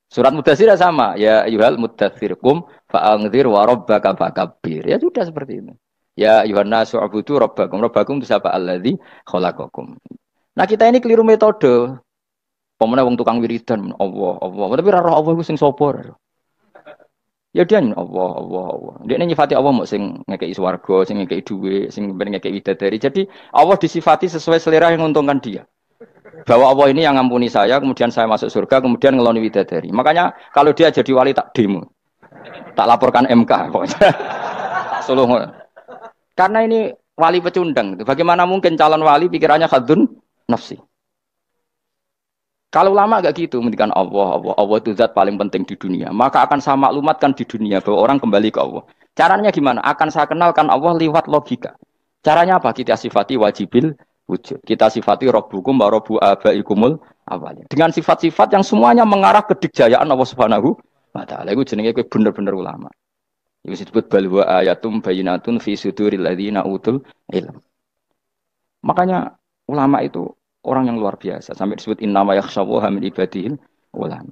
Surat Mudatsir sama. Ya ayyuhal mudatsir qum fa'anzir wa rabbaka fakabbir. Ya sudah seperti itu. Ya ayyuhan nasu ubudu rabbakum. Rabbakum itu siapa? Allazi khalaqakum. Nah, kita ini keliru metode. Pemene wong tukang wiridan Allah, Allah. Tapi ora roh Allah iku sing sapa? Ya dia Allah. Dia nyifati Allah mau sing ngekei swarga, sing ngekei dhuwit, sing ben ngekei widadari. Jadi Allah disifati sesuai selera yang menguntungkan dia. Bahwa Allah ini yang ngampuni saya, kemudian saya masuk surga, kemudian ngeloni widadari. Makanya kalau dia jadi wali tak demo. Tak laporkan MK pokoknya. Tak suluh. Karena ini wali pecundang. Bagaimana mungkin calon wali pikirannya khadun nafsi? Kalau lama agak gitu, mendikan Allah itu zat paling penting di dunia. Maka akan saya maklumatkan di dunia bahwa orang kembali ke Allah. Caranya gimana? Akan saya kenalkan Allah lewat logika. Caranya apa? Kita sifati wajibil wujud. Kita sifati Rabbukum wa Rabbu abaikumul awalin. Dengan sifat-sifat yang semuanya mengarah ke dikjayaan Allah Subhanahu wa taala. Itu jenenge kowe bener-bener ulama. Itu disebut bal wa ayatum bayyinatun fi suduril ladzina utul ilm. Makanya ulama itu orang yang luar biasa. Sampai disebut innama yakhshawaha min ibadihil ulama.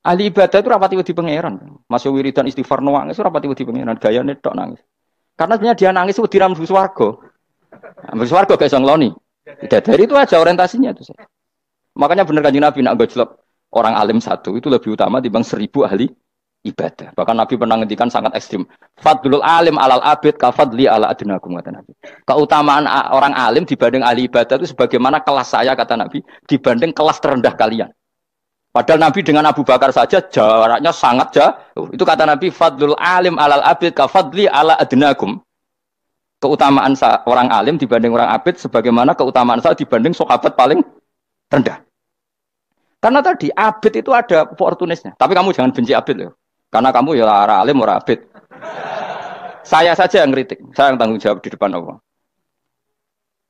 Ahli ibadah itu rapati wedi pangeran. Masuk wiridan istighfar nangis rapati wedi pangeran. Gayane tok nangis. Karena sebenarnya dia nangis wedi ra mlebu swarga. Mlebu swarga gak iso ngloni. Dari itu aja orientasinya itu. Makanya benar Kanjeng Nabi nak gojlok orang alim satu itu lebih utama dibanding 1000 ahli ibadah. Bahkan Nabi pernah ngendikan sangat ekstrim. Fadlul alim alal abid ka fadli ala adnakum kata Nabi. Keutamaan orang alim dibanding ahli ibadah itu sebagaimana kelas saya kata Nabi dibanding kelas terendah kalian. Padahal Nabi dengan Abu Bakar saja jaraknya sangat jauh. Itu kata Nabi fadlul alim alal abid ka fadli ala adnakum. Keutamaan orang alim dibanding orang abid sebagaimana keutamaan saya dibanding sahabat paling rendah. Karena tadi abid itu ada opportunisnya. Tapi kamu jangan benci abid loh. Karena kamu ya orang alim, orang abid. Saya saja yang kritik. Saya yang tanggung jawab di depan Allah.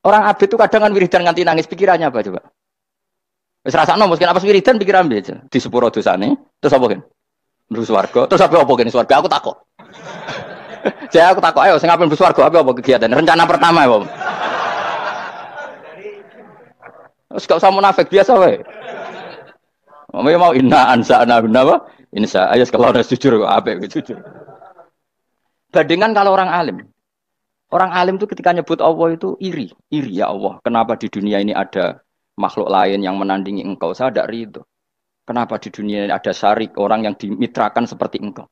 Orang abid itu kadang kan wiridan nganti nangis. Pikirannya apa coba? Wis rasakno mungkin apa wiridan pikiran aja. Di sepuro dosane. Terus apa kan? Mlebu swarga. Terus apa kene swarga? Aku takut. Saya aku takut. Ayo sing ngapain mlebu swarga? Apa kegiatan? Rencana pertama ya, Om. Terus gak usah munafik biasa wae. Mau inna ansa'na apa? Insya Allah kalau orang jujur apa jujur. Bandingkan kalau orang alim. Orang alim itu ketika nyebut Allah itu iri ya Allah. Kenapa di dunia ini ada makhluk lain yang menandingi engkau? Saya tidak ridho. Kenapa di dunia ini ada syarik orang yang dimitrakan seperti engkau?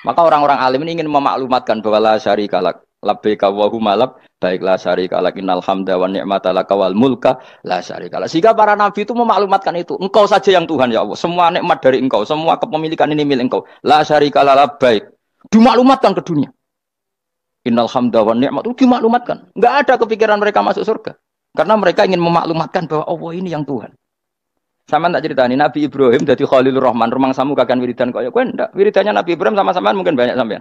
Maka orang-orang alim ini ingin memaklumatkan bahwa la syarikalak. labbaika Allahumma labbaik la syarika lak innal hamda wan ni'mata laka wal mulka la syarika lak. Sehingga para nabi itu memaklumatkan itu. Engkau saja yang Tuhan ya Allah. Semua nikmat dari Engkau, semua kepemilikan ini milik Engkau. La syarika lak labbaik. Dimaklumatkan ke dunia. Innal hamda wan ni'mat itu dimaklumatkan. Enggak ada kepikiran mereka masuk surga. Karena mereka ingin memaklumatkan bahwa Allah ini yang Tuhan. Sama tak ceritani Nabi Ibrahim jadi Khalilur Rahman, rumang samu kakan wiridan kaya kowe ndak. Wiridannya Nabi Ibrahim sama-sama mungkin banyak sampean.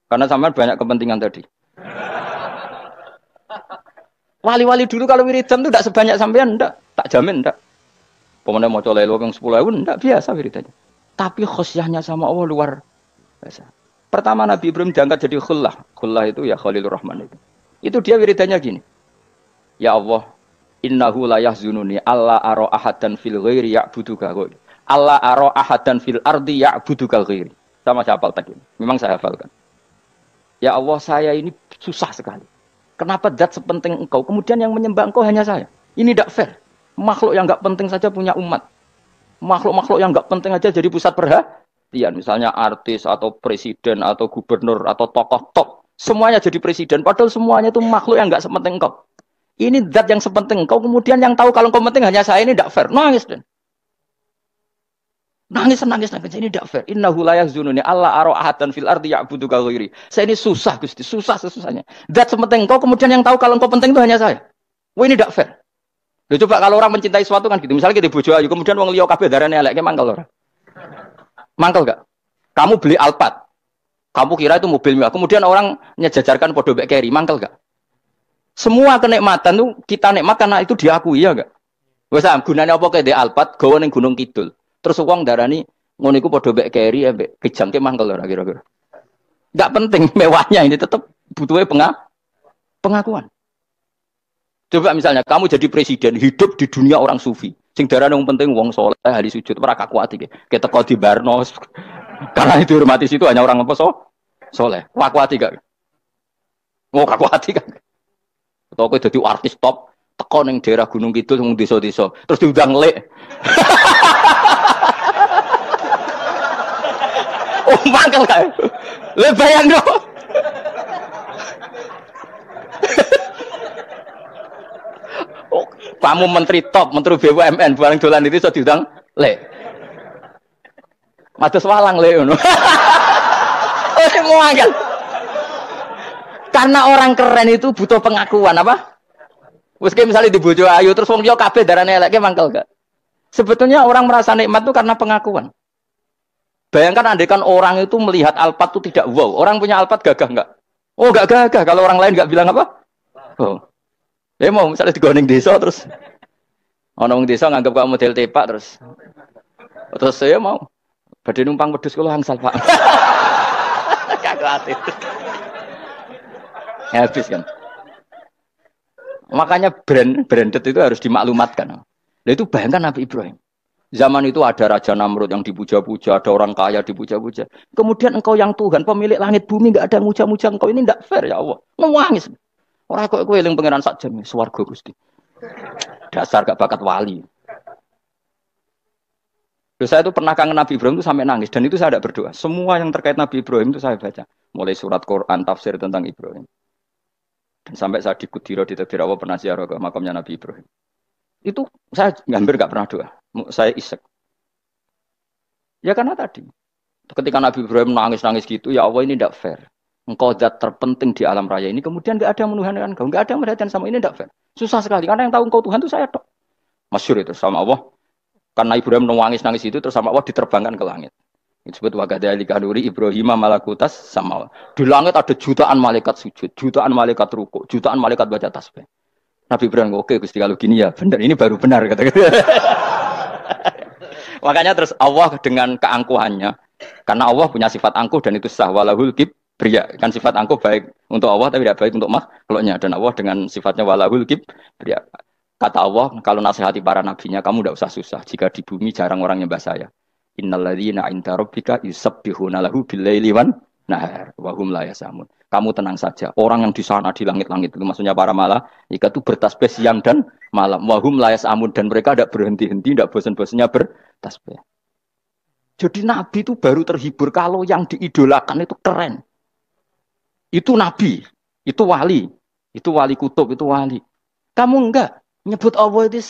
Karena sampean banyak kepentingan tadi. Wali-wali dulu kalau wiridan itu ndak sebanyak sampean ndak, tak jamin ndak. Pemene maca lelo ping 10.000 ndak biasa wiridannya. Tapi khosyahnya sama Allah luar biasa. Pertama Nabi Ibrahim diangkat jadi khullah. Khullah itu ya Khalilur Rahman itu. Itu dia wiridannya gini. Ya Allah, innahu la yahzununi alla ara ahadan fil ghairi ya'buduka ghairi. Alla ara ahadan fil ardi ya'buduka ghairi. Sama saya hafal tadi. Memang saya hafalkan. Ya Allah, saya ini susah sekali. Kenapa zat sepenting engkau, kemudian yang menyembah engkau hanya saya? Ini tidak fair. Makhluk yang enggak penting saja punya umat. Makhluk-makhluk yang enggak penting aja jadi pusat perhatian. Misalnya artis atau presiden atau gubernur atau tokoh top. Semuanya jadi presiden. Padahal semuanya itu makhluk yang enggak sepenting engkau. Ini zat yang sepenting engkau, kemudian yang tahu kalau engkau penting hanya saya, ini tidak fair. Nangis dan nangis. Ini tidak fair. Innahu la yahzununi alla ara ahadan fil ardi ya'buduka ghairi. Saya ini susah Gusti, susah sesusahnya. Zat sepenting engkau, kemudian yang tahu kalau engkau penting itu hanya saya. Wah ini tidak fair. Loh, coba kalau orang mencintai sesuatu kan gitu. Misalnya kita bojo ayu, kemudian wong liya kabeh darane elek, mangkel ora? Mangkel enggak? Kamu beli Alphard. Kamu kira itu mobil mewah. Kemudian orang nyejajarkan podo mek keri, mangkel enggak? Semua kenikmatan tuh kita nikmat karena itu diakui ya enggak? Wes gunane apa kae di Alphard gawe ning Gunung Kidul. Terus wong darani ngono iku padha mbek keri ambek kejangke mangkel ora kira-kira. Enggak penting mewahnya ini tetap butuhnya pengakuan. Coba misalnya kamu jadi presiden hidup di dunia orang sufi. Sing darane wong penting wong saleh ahli sujud ora kakuat iki. Keteko di Barno. Karena itu hormati situ hanya orang apa soleh. Kakuat gak? Mau kakuat gak? Atau kowe dadi artis top, teko ning daerah Gunung Kidul mung desa-desa, terus diundang lek. Oh, mangkel kae. Le bayang dong. Oh, kamu menteri top, menteri BUMN, barang dolan itu iso diundang lek. Mados walang lek ngono. Oh, semua mangkel. Karena orang keren itu butuh pengakuan apa? Meski misalnya di bojo ayu terus wong liya kabeh darane eleke mangkel gak? Sebetulnya orang merasa nikmat itu karena pengakuan. Bayangkan andaikan orang itu melihat Alphard itu tidak wow. Orang punya Alphard gagah enggak? Oh, enggak gagah kalau orang lain enggak bilang apa? Oh. Ya mau misalnya digoning desa terus ana wong desa nganggep kok model tepak terus saya mau badhe numpang wedhus kula angsal Pak. Kagak habis kan. Makanya branded itu harus dimaklumatkan. Nah, itu bayangkan Nabi Ibrahim. Zaman itu ada Raja Namrud yang dipuja-puja, ada orang kaya dipuja-puja. Kemudian engkau yang Tuhan, pemilik langit bumi, enggak ada yang muja-muja engkau. Ini enggak fair ya Allah. Nangis. Orang kok kowe eling pangeran sak jam swarga Gusti. Dasar gak bakat wali. Loh, saya itu pernah kangen Nabi Ibrahim itu sampai nangis dan itu saya tidak berdoa. Semua yang terkait Nabi Ibrahim itu saya baca. Mulai surat Quran, tafsir tentang Ibrahim. Dan sampai saya di Kudiro di Tadbir Allah pernah ziarah ke makamnya Nabi Ibrahim. Itu saya hampir nggak pernah doa. Saya isek. Ya karena tadi. Ketika Nabi Ibrahim nangis-nangis gitu, ya Allah ini tidak fair. Engkau zat terpenting di alam raya ini. Kemudian nggak ada yang menuhankan engkau. Nggak ada yang merhatikan sama ini tidak fair. Susah sekali. Karena yang tahu engkau Tuhan itu saya tok. Masyhur itu sama Allah. Karena Ibrahim nangis-nangis itu terus sama Allah diterbangkan ke langit. Disebut wakadhalika nuri Ibrahim malakutas sama. Di langit ada jutaan malaikat sujud, jutaan malaikat rukuk, jutaan malaikat baca tasbih. Nabi Ibrahim oke Gusti kalau gini ya benar, ini baru benar kata-kata. Makanya terus Allah dengan keangkuhannya, karena Allah punya sifat angkuh dan itu sah walahul kibriya. Kan sifat angkuh baik untuk Allah tapi tidak baik untuk makhluknya, dan Allah dengan sifatnya walahul kibriya. Kata Allah kalau nasihati para nabinya, kamu tidak usah susah jika di bumi jarang orang nyembah saya. Innalladzina 'inda rabbika yusabbihuna lahu bil-laili wan nahar wa hum la yasamun. Kamu tenang saja. Orang yang di sana di langit-langit itu maksudnya para malaikat itu bertasbih siang dan malam. Wa hum la yasamun dan mereka tidak berhenti-henti, tidak bosan-bosannya bertasbih. Jadi nabi itu baru terhibur kalau yang diidolakan itu keren. Itu nabi. Itu wali. Itu wali kutub, itu wali. Kamu enggak nyebut Allah itu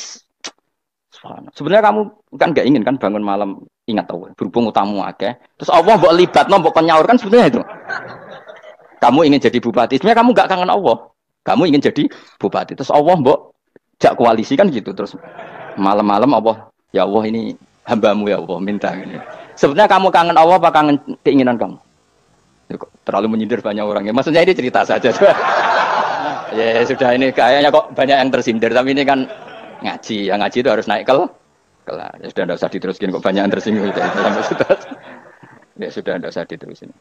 sebenarnya kamu kan enggak ingin kan bangun malam ingat Allah. Berhubung utamu akeh. Terus Allah mbok libatno mbok nyaur kan sebenarnya itu. Kamu ingin jadi bupati. Sebenarnya kamu enggak kangen Allah. Kamu ingin jadi bupati. Terus Allah mbok jak koalisi kan gitu. Terus malam-malam Allah, ya Allah ini hambamu ya Allah minta ini. Sebenarnya kamu kangen Allah apa kangen keinginan kamu? Terlalu menyindir banyak orang ya. Maksudnya ini cerita saja. Ya sudah ini kayaknya kok banyak yang tersindir. Tapi ini kan ngaji. Yang ngaji itu harus naik kelas. Ya sudah tidak usah diteruskin kok banyak yang tersinggung. Ya sudah tidak usah diterusin.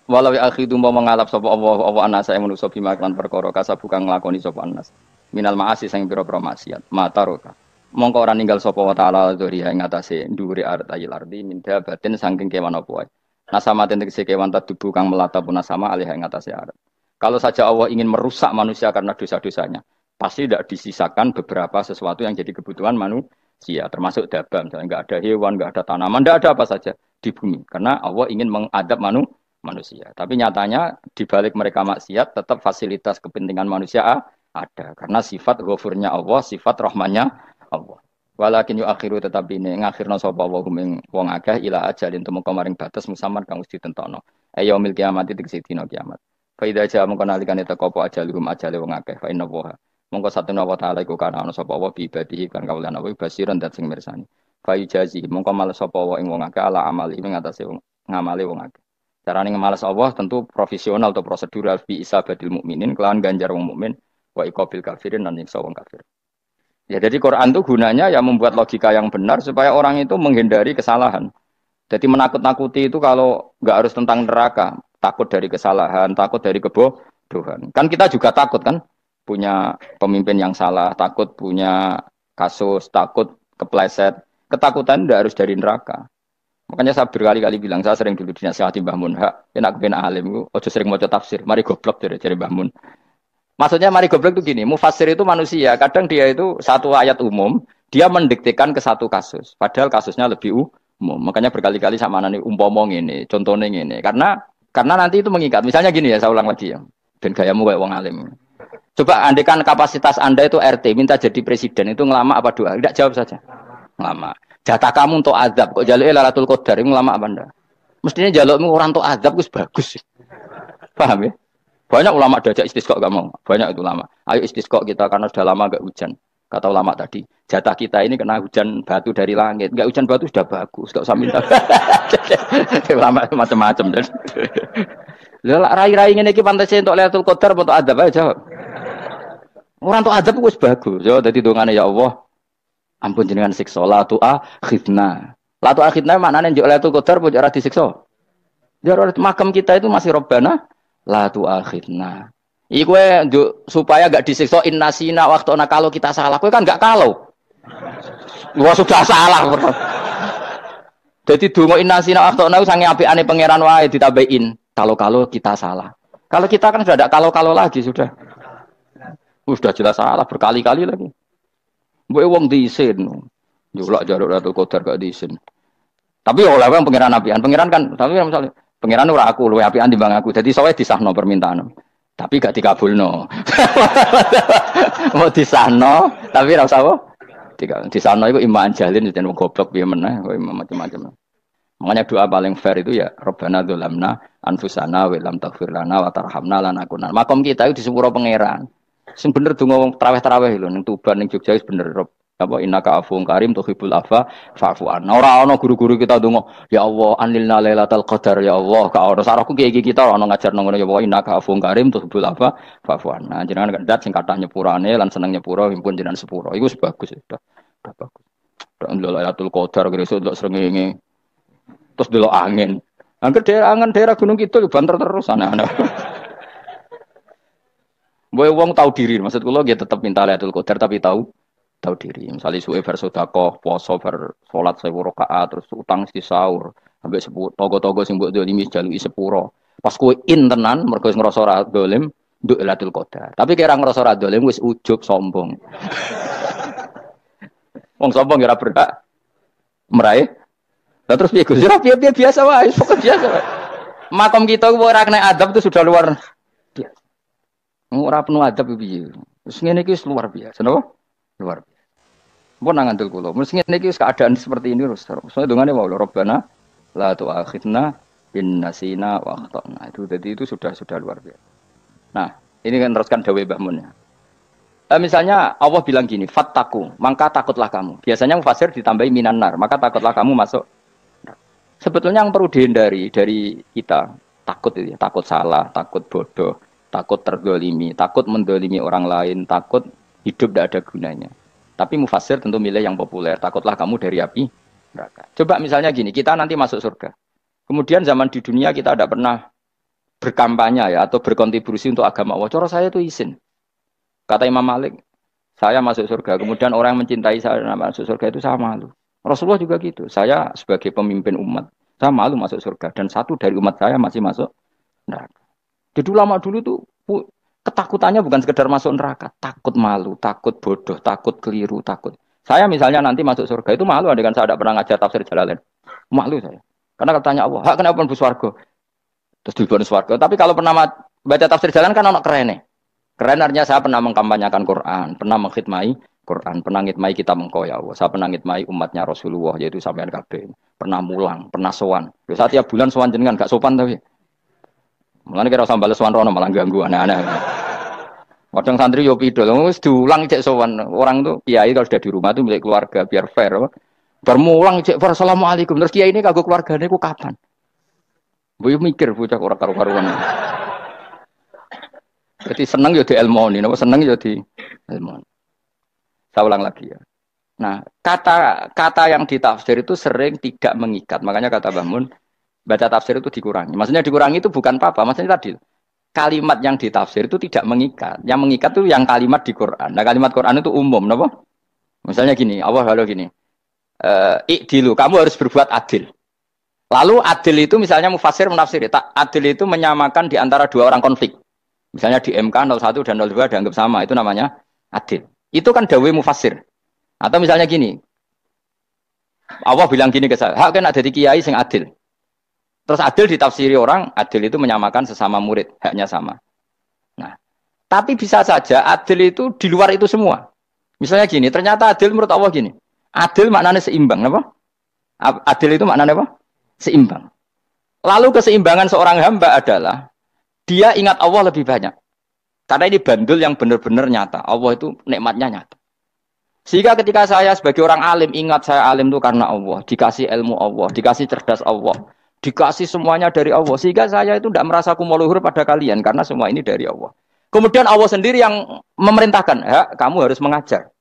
Walau akhidu mau mengalap sapa Allah anas saya manusa bima kan perkara kasab bukan nglakoni sapa anas. Minal ma'asi sing pira-pira maksiat. Mataroka. Mongko ora ninggal sapa wa ta'ala dzuri ing atase ndhuwure artayil ardi minda batin saking kewan apa wae. Nasama tegese kewan tadubu kang melata pun nasama alih ing atase arat. Kalau saja Allah ingin merusak manusia karena dosa-dosanya, pasti tidak disisakan beberapa sesuatu yang jadi kebutuhan manusia, termasuk dabam, misalnya enggak ada hewan, enggak ada tanaman, enggak ada apa saja di bumi, karena Allah ingin mengadab manusia. Tapi nyatanya di balik mereka maksiat tetap fasilitas kepentingan manusia ada karena sifat ghafurnya Allah, sifat rahmannya Allah. Walakin yu akhiru tetapi ini ngakhirna sapa wa ing wong akeh ila ajalin tumeka maring batas musamman kang wis ditentokno. Yaumil kiamat tegese dina kiamat. Fa idza jaa mongko nalikane teka apa ajaluhum ajale wong akeh fa inna wa mongko satuna wa ta'ala iku kana ana sapa wa bi ibadihi kan kaulan wa basiran dat sing mirsani. Fa yujazi mongko males sapa wa ing wong akeh ala amali ing atase ngamale wong akeh. Carane ngemales Allah tentu profesional atau prosedural bi isabatil mukminin kelawan ganjar wong mukmin wa iqabil kafirin lan nyiksa wong kafir. Ya jadi Quran itu gunanya ya membuat logika yang benar supaya orang itu menghindari kesalahan. Jadi menakut-nakuti itu kalau nggak harus tentang neraka, takut dari kesalahan, takut dari kebodohan. Kan kita juga takut kan punya pemimpin yang salah, takut punya kasus, takut kepleset. Ketakutan tidak harus dari neraka. Makanya saya berkali-kali bilang, saya sering dulu dinasihati Mbah Mun, ya nak kepen alim, ojo sering maca tafsir, mari goblok dari Mbah Mun. Maksudnya mari goblok itu gini, mufassir itu manusia, kadang dia itu satu ayat umum, dia mendiktekan ke satu kasus, padahal kasusnya lebih umum. Makanya berkali-kali sama nani umpomong ini, contohnya ini, karena nanti itu mengikat. Misalnya gini ya, saya ulang lagi ya, dan gayamu kayak wong alim. Coba andekan kapasitas Anda itu RT, minta jadi presiden, itu ngelama apa doa? Tidak, jawab saja. Ngelama. Jatah kamu untuk azab, kok jaluk Lailatul Qadar, itu ngelama apa Anda? Mestinya jalukmu orang untuk azab, itu bagus. Paham ya? Banyak ulama diajak istisqa gak mau. Banyak itu ulama. Ayo istisqa kita karena sudah lama gak hujan. Kata ulama tadi, jatah kita ini kena hujan batu dari langit. Gak hujan batu sudah bagus, gak usah minta. Ulama macam-macam. Lah rai-rai ngene iki pantes entuk Lailatul Qadar apa untuk adab aja jawab. Orang untuk adab wis bagus. Yo dadi dongane ya Allah. Ampun jenengan siksa la tu akhidna. La tu akhidna maknane njuk Lailatul Qadar apa ora disiksa? Ya makam kita itu masih Robbana la tu akhirna. Iku supaya gak disiksa innasina waktu kalau kita salah. Kowe kan gak kalau. Wah sudah salah. Jadi donga innasina waktu sange apikane pangeran wae ditambahin. Kalau kita salah. Kalau kita kan sudah ada kalau lagi sudah. Sudah jelas salah berkali-kali lagi. Mbok wong diisin. Julak jaruk Lailatul Qadar gak diisin. Tapi oleh wong pangeran apian. Pangeran kan tapi misalnya pengiran ora aku luwe apian timbang aku. Jadi sowe disahno permintaan. Tapi gak dikabulno. Mau disahno, tapi ora usah apa? Disahno iku iman jalin jan wong goblok piye meneh, kok macam-macam. Makanya doa paling fair itu ya Rabbana dzalamna anfusana wa lam taghfir lana wa tarhamna lanakunanna. Makom kita itu di sepuro pangeran. Sing bener donga wong traweh-traweh lho ning Tuban ning Jogja wis bener. Apa innaka afuwun karim tuhibbul afwa fa'fu anna. Ora ana guru-guru kita donga, ya Allah anilna lailatul qadar ya Allah. Ka ora sarahku iki kita ora ngajarno ngono ya Allah innaka afuwun karim tuhibbul afwa fa'fu anna. Jenengan kandat sing kathah nyepurane lan seneng nyepuro himpun jenengan sepuro. Iku wis bagus sudah. Sudah bagus. Ndelok lailatul qadar gresuk ndelok srengenge. Terus ndelok angin. Angin daerah Gunung Kidul banter terus aneh-aneh. Boy wong tahu diri, maksud kula nggih tetep minta lailatul qadar tapi tahu diri. Misalnya suwe bar sedekah, poso bar salat 1000 rakaat terus utang mesti sahur. Sampai togo-togo sing mbok dolimi jaluki sepuro. Pas kowe tenan mergo wis ngrasa ora dolim, nduk Lailatul Qadar. Tapi kira ngrasa ora dolim wis ujug sombong. Wong sombong ora berhak meraih. Lah terus piye Gus? Ora piye biasa wae, pokoke biasa wae. Makom kita ora kena adab itu sudah luar biasa. Ora penuh adab piye. Wis ngene iki luar biasa, napa? Luar biasa. Mun nang ngandel kula. Mesti ngene iki keadaan seperti ini terus. Soale dongane wae Rabbana la tu'akhidna in nasina wa akhtana. Itu jadi itu sudah luar biasa. Nah, ini kan teruskan dawuh Mbah Mun ya. Misalnya Allah bilang gini, fattaku, maka takutlah kamu. Biasanya mufasir ditambahi minan nar, maka takutlah kamu masuk. Sebetulnya yang perlu dihindari dari kita, takut itu ya, takut salah, takut bodoh, takut terdolimi, takut mendolimi orang lain, takut hidup tidak ada gunanya. Tapi mufasir tentu milih yang populer, takutlah kamu dari api neraka. Coba misalnya gini, kita nanti masuk surga. Kemudian zaman di dunia kita tidak pernah berkampanye ya, atau berkontribusi untuk agama Allah. Cara saya itu izin. Kata Imam Malik, saya masuk surga, kemudian orang yang mencintai saya masuk surga itu saya malu. Rasulullah juga gitu. Saya sebagai pemimpin umat, saya malu masuk surga. Dan satu dari umat saya masih masuk neraka. Jadi lama dulu tuh ketakutannya bukan sekedar masuk neraka. Takut malu, takut bodoh, takut keliru, takut. Saya misalnya nanti masuk surga itu malu. Dengan saya tidak pernah ngajar tafsir Jalalain. Malu saya. Karena katanya Allah, hak kenapa pun swarga? Terus diberi swarga. Tapi kalau pernah baca tafsir Jalalain kan anak keren nih. Keren artinya saya pernah mengkampanyakan Quran, pernah mengkhidmati Quran, pernah ngitmai kita mengko ya Allah. Saya pernah ngitmai umatnya Rasulullah yaitu sampean kabeh. Pernah mulang, pernah sowan. Wis tiap bulan sowan jenengan gak sopan tapi. Mulane kira usah bales sowan rono malah ganggu aneh-aneh. Kadang santri yo pidol, wis diulang cek sowan. Orang tuh kiai kalau sudah di rumah tuh milik keluarga biar fair. Bermulang cek assalamualaikum. Terus kiai ini kagok keluargane ku kapan? Boyo mikir bocah ora karo-karuan. Jadi seneng yo di ilmu ini, seneng yo di ilmu. Saya ulang lagi ya. Nah, kata yang ditafsir itu sering tidak mengikat. Makanya kata Mbah Mun, baca tafsir itu dikurangi. Maksudnya dikurangi itu bukan apa-apa. Maksudnya tadi, kalimat yang ditafsir itu tidak mengikat. Yang mengikat itu yang kalimat di Quran. Nah, kalimat Quran itu umum. Kenapa? Misalnya gini, Allah lalu gini. Ikdilu, kamu harus berbuat adil. Lalu adil itu misalnya mufasir menafsir. Adil itu menyamakan di antara dua orang konflik. Misalnya di MK 01 dan 02 dianggap sama. Itu namanya adil. Itu kan dawai mufasir. Atau misalnya gini, Allah bilang gini ke saya, hak kan ada di kiai sing adil. Terus adil ditafsiri orang, adil itu menyamakan sesama murid, haknya sama. Nah, tapi bisa saja adil itu di luar itu semua. Misalnya gini, ternyata adil menurut Allah gini, adil maknanya seimbang, apa? Adil itu maknanya apa? Seimbang. Lalu keseimbangan seorang hamba adalah dia ingat Allah lebih banyak. Karena ini bandul yang benar-benar nyata. Allah itu nikmatnya nyata. Sehingga ketika saya sebagai orang alim, ingat saya alim itu karena Allah. Dikasih ilmu Allah, dikasih cerdas Allah. Dikasih semuanya dari Allah. Sehingga saya itu tidak merasa kumuluhur pada kalian. Karena semua ini dari Allah. Kemudian Allah sendiri yang memerintahkan. Ya, kamu harus mengajar.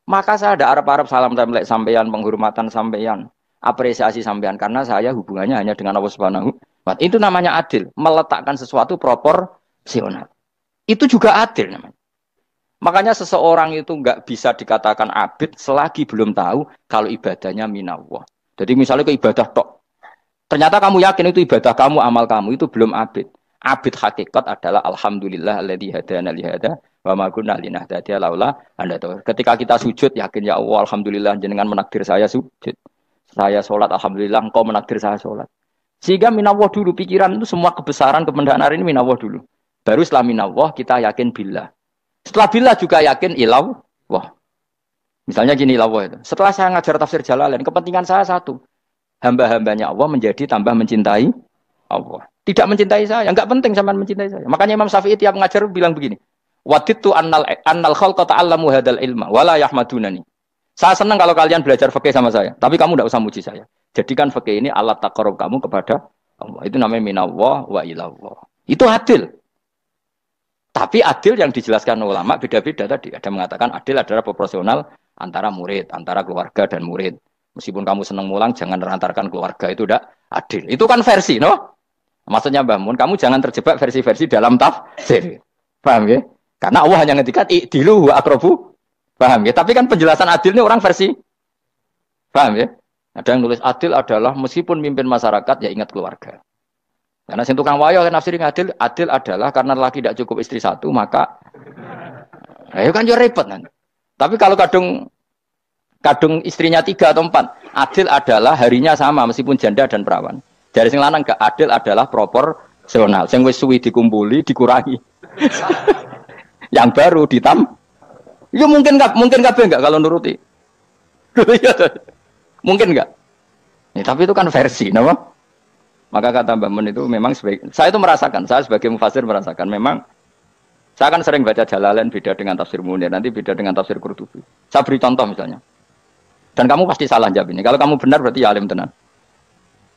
Maka saya ada Arab-Arab salam template sampeyan, penghormatan sampeyan, apresiasi sampeyan. Karena saya hubungannya hanya dengan Allah Subhanahu wa Ta'ala. Itu namanya adil. Meletakkan sesuatu proporsional. Itu juga adil namanya. Makanya seseorang itu nggak bisa dikatakan abid selagi belum tahu kalau ibadahnya minallah. Jadi misalnya ke ibadah tok. Ternyata kamu yakin itu ibadah kamu, amal kamu itu belum abid. Abid hakikat adalah alhamdulillah alladzi hadana li hada wa ma kunna linahtadiya laula anda tahu. Ketika kita sujud yakin ya Allah alhamdulillah jenengan menakdir saya sujud. Saya salat alhamdulillah engkau menakdir saya salat. Sehingga minallah dulu pikiran itu semua kebesaran kemendahan ini minallah dulu. Baru setelah minallah kita yakin billah. Setelah billah juga yakin ilallah. Misalnya gini ilallah itu. Setelah saya ngajar tafsir Jalalain, kepentingan saya satu. Hamba-hambanya Allah menjadi tambah mencintai Allah. Tidak mencintai saya, enggak penting sampean mencintai saya. Makanya Imam Syafi'i tiap ngajar bilang begini. Wadittu annal khalqa ta'allamu hadal ilma wala yahmadunani. Saya senang kalau kalian belajar fikih sama saya, tapi kamu enggak usah muji saya. Jadikan fikih ini alat taqarrub kamu kepada Allah. Itu namanya minallah wa ilallah. Itu adil. Tapi adil yang dijelaskan ulama beda-beda tadi. Ada mengatakan adil adalah proporsional antara murid, antara keluarga dan murid. Meskipun kamu senang mulang, jangan merantarkan keluarga, itu tidak adil. Itu kan versi, no? Maksudnya Mbah Mun, kamu jangan terjebak versi-versi dalam tafsir. Paham ya? Karena Allah hanya ngendikan i'dilu wa aqrabu. Paham ya? Tapi kan penjelasan adil ini orang versi. Paham ya? Ada yang nulis adil adalah meskipun mimpin masyarakat, ya ingat keluarga. Karena sing tukang wayo kan nafsirin adil adalah karena laki tidak cukup istri satu, maka ayo kan yo repot nanti. Tapi kalau kadung istrinya 3 atau 4, adil adalah harinya sama meskipun janda dan perawan. Dari sing lanang gak adil adalah proporsional. Sing wis suwi dikumpuli dikurangi. Yang baru ya mungkin kabeh enggak kalau nuruti. Mungkin enggak. Ya, tapi itu kan versi, napa? Maka kata Mbak Mun itu memang saya itu merasakan, saya sebagai mufasir merasakan memang saya kan sering baca Jalalain beda dengan tafsir Munir, nanti beda dengan tafsir Qurtubi. Saya beri contoh misalnya. Dan kamu pasti salah jawab ini. Kalau kamu benar berarti ya alim tenan.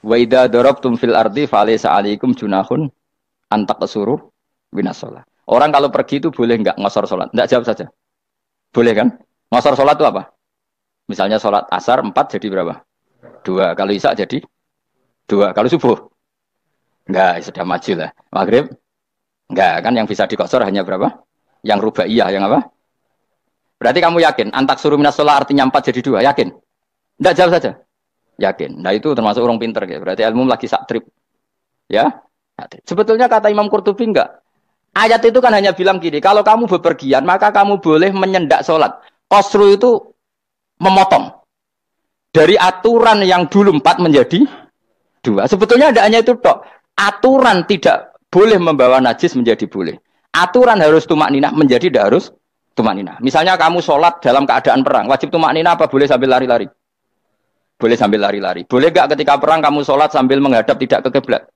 Wa idza darabtum fil ardi falaysa 'alaikum junahun an taqsuru minas shalah. Orang kalau pergi itu boleh enggak ngosor salat? Enggak, jawab saja. Boleh kan? Ngosor salat itu apa? Misalnya salat asar 4 jadi berapa? 2. Kalau isya jadi 2. Kalau subuh? Enggak, sudah maju lah. Maghrib? Enggak, kan yang bisa dikosor hanya berapa? Yang rubaiyah, yang apa? Berarti kamu yakin? Antak suruh minas sholat artinya 4 jadi 2, yakin? Enggak, jawab saja. Yakin. Nah itu termasuk orang pinter. Ya. Berarti ilmu lagi sak trip. Ya? Sebetulnya kata Imam Qurtubi enggak. Ayat itu kan hanya bilang gini, kalau kamu bepergian, maka kamu boleh menyendak sholat. Qasru itu memotong. Dari aturan yang dulu 4 menjadi 2. Sebetulnya tidak hanya itu tok. Aturan tidak boleh membawa najis menjadi boleh. Aturan harus tumak ninah menjadi tidak harus tumak ninah. Misalnya kamu sholat dalam keadaan perang. Wajib tumak ninah apa boleh sambil lari-lari? Boleh sambil lari-lari. Boleh gak ketika perang kamu sholat sambil menghadap tidak ke kiblat?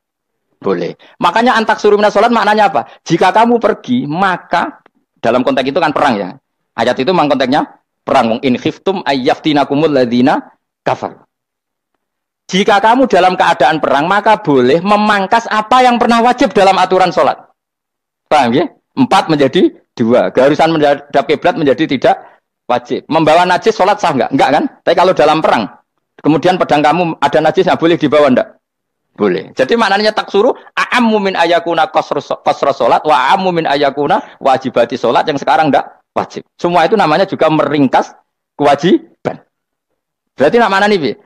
Boleh. Makanya antak suruh minas sholat maknanya apa? Jika kamu pergi, maka dalam konteks itu kan perang ya. Ayat itu memang konteksnya perang. In khiftum ayyaftinakumul ladzina kafar. Jika kamu dalam keadaan perang, maka boleh memangkas apa yang pernah wajib dalam aturan sholat. Paham ya? 4 menjadi 2. Keharusan menghadap kiblat menjadi tidak wajib. Membawa najis sholat sah enggak? Enggak kan? Tapi kalau dalam perang, kemudian pedang kamu ada najisnya, boleh dibawa enggak? Boleh. Jadi maknanya taksuru, a'ammu min ayakuna qasra sholat, wa a'ammu min ayakuna wajibati sholat yang sekarang enggak wajib. Semua itu namanya juga meringkas kewajiban. Berarti nak mana nih,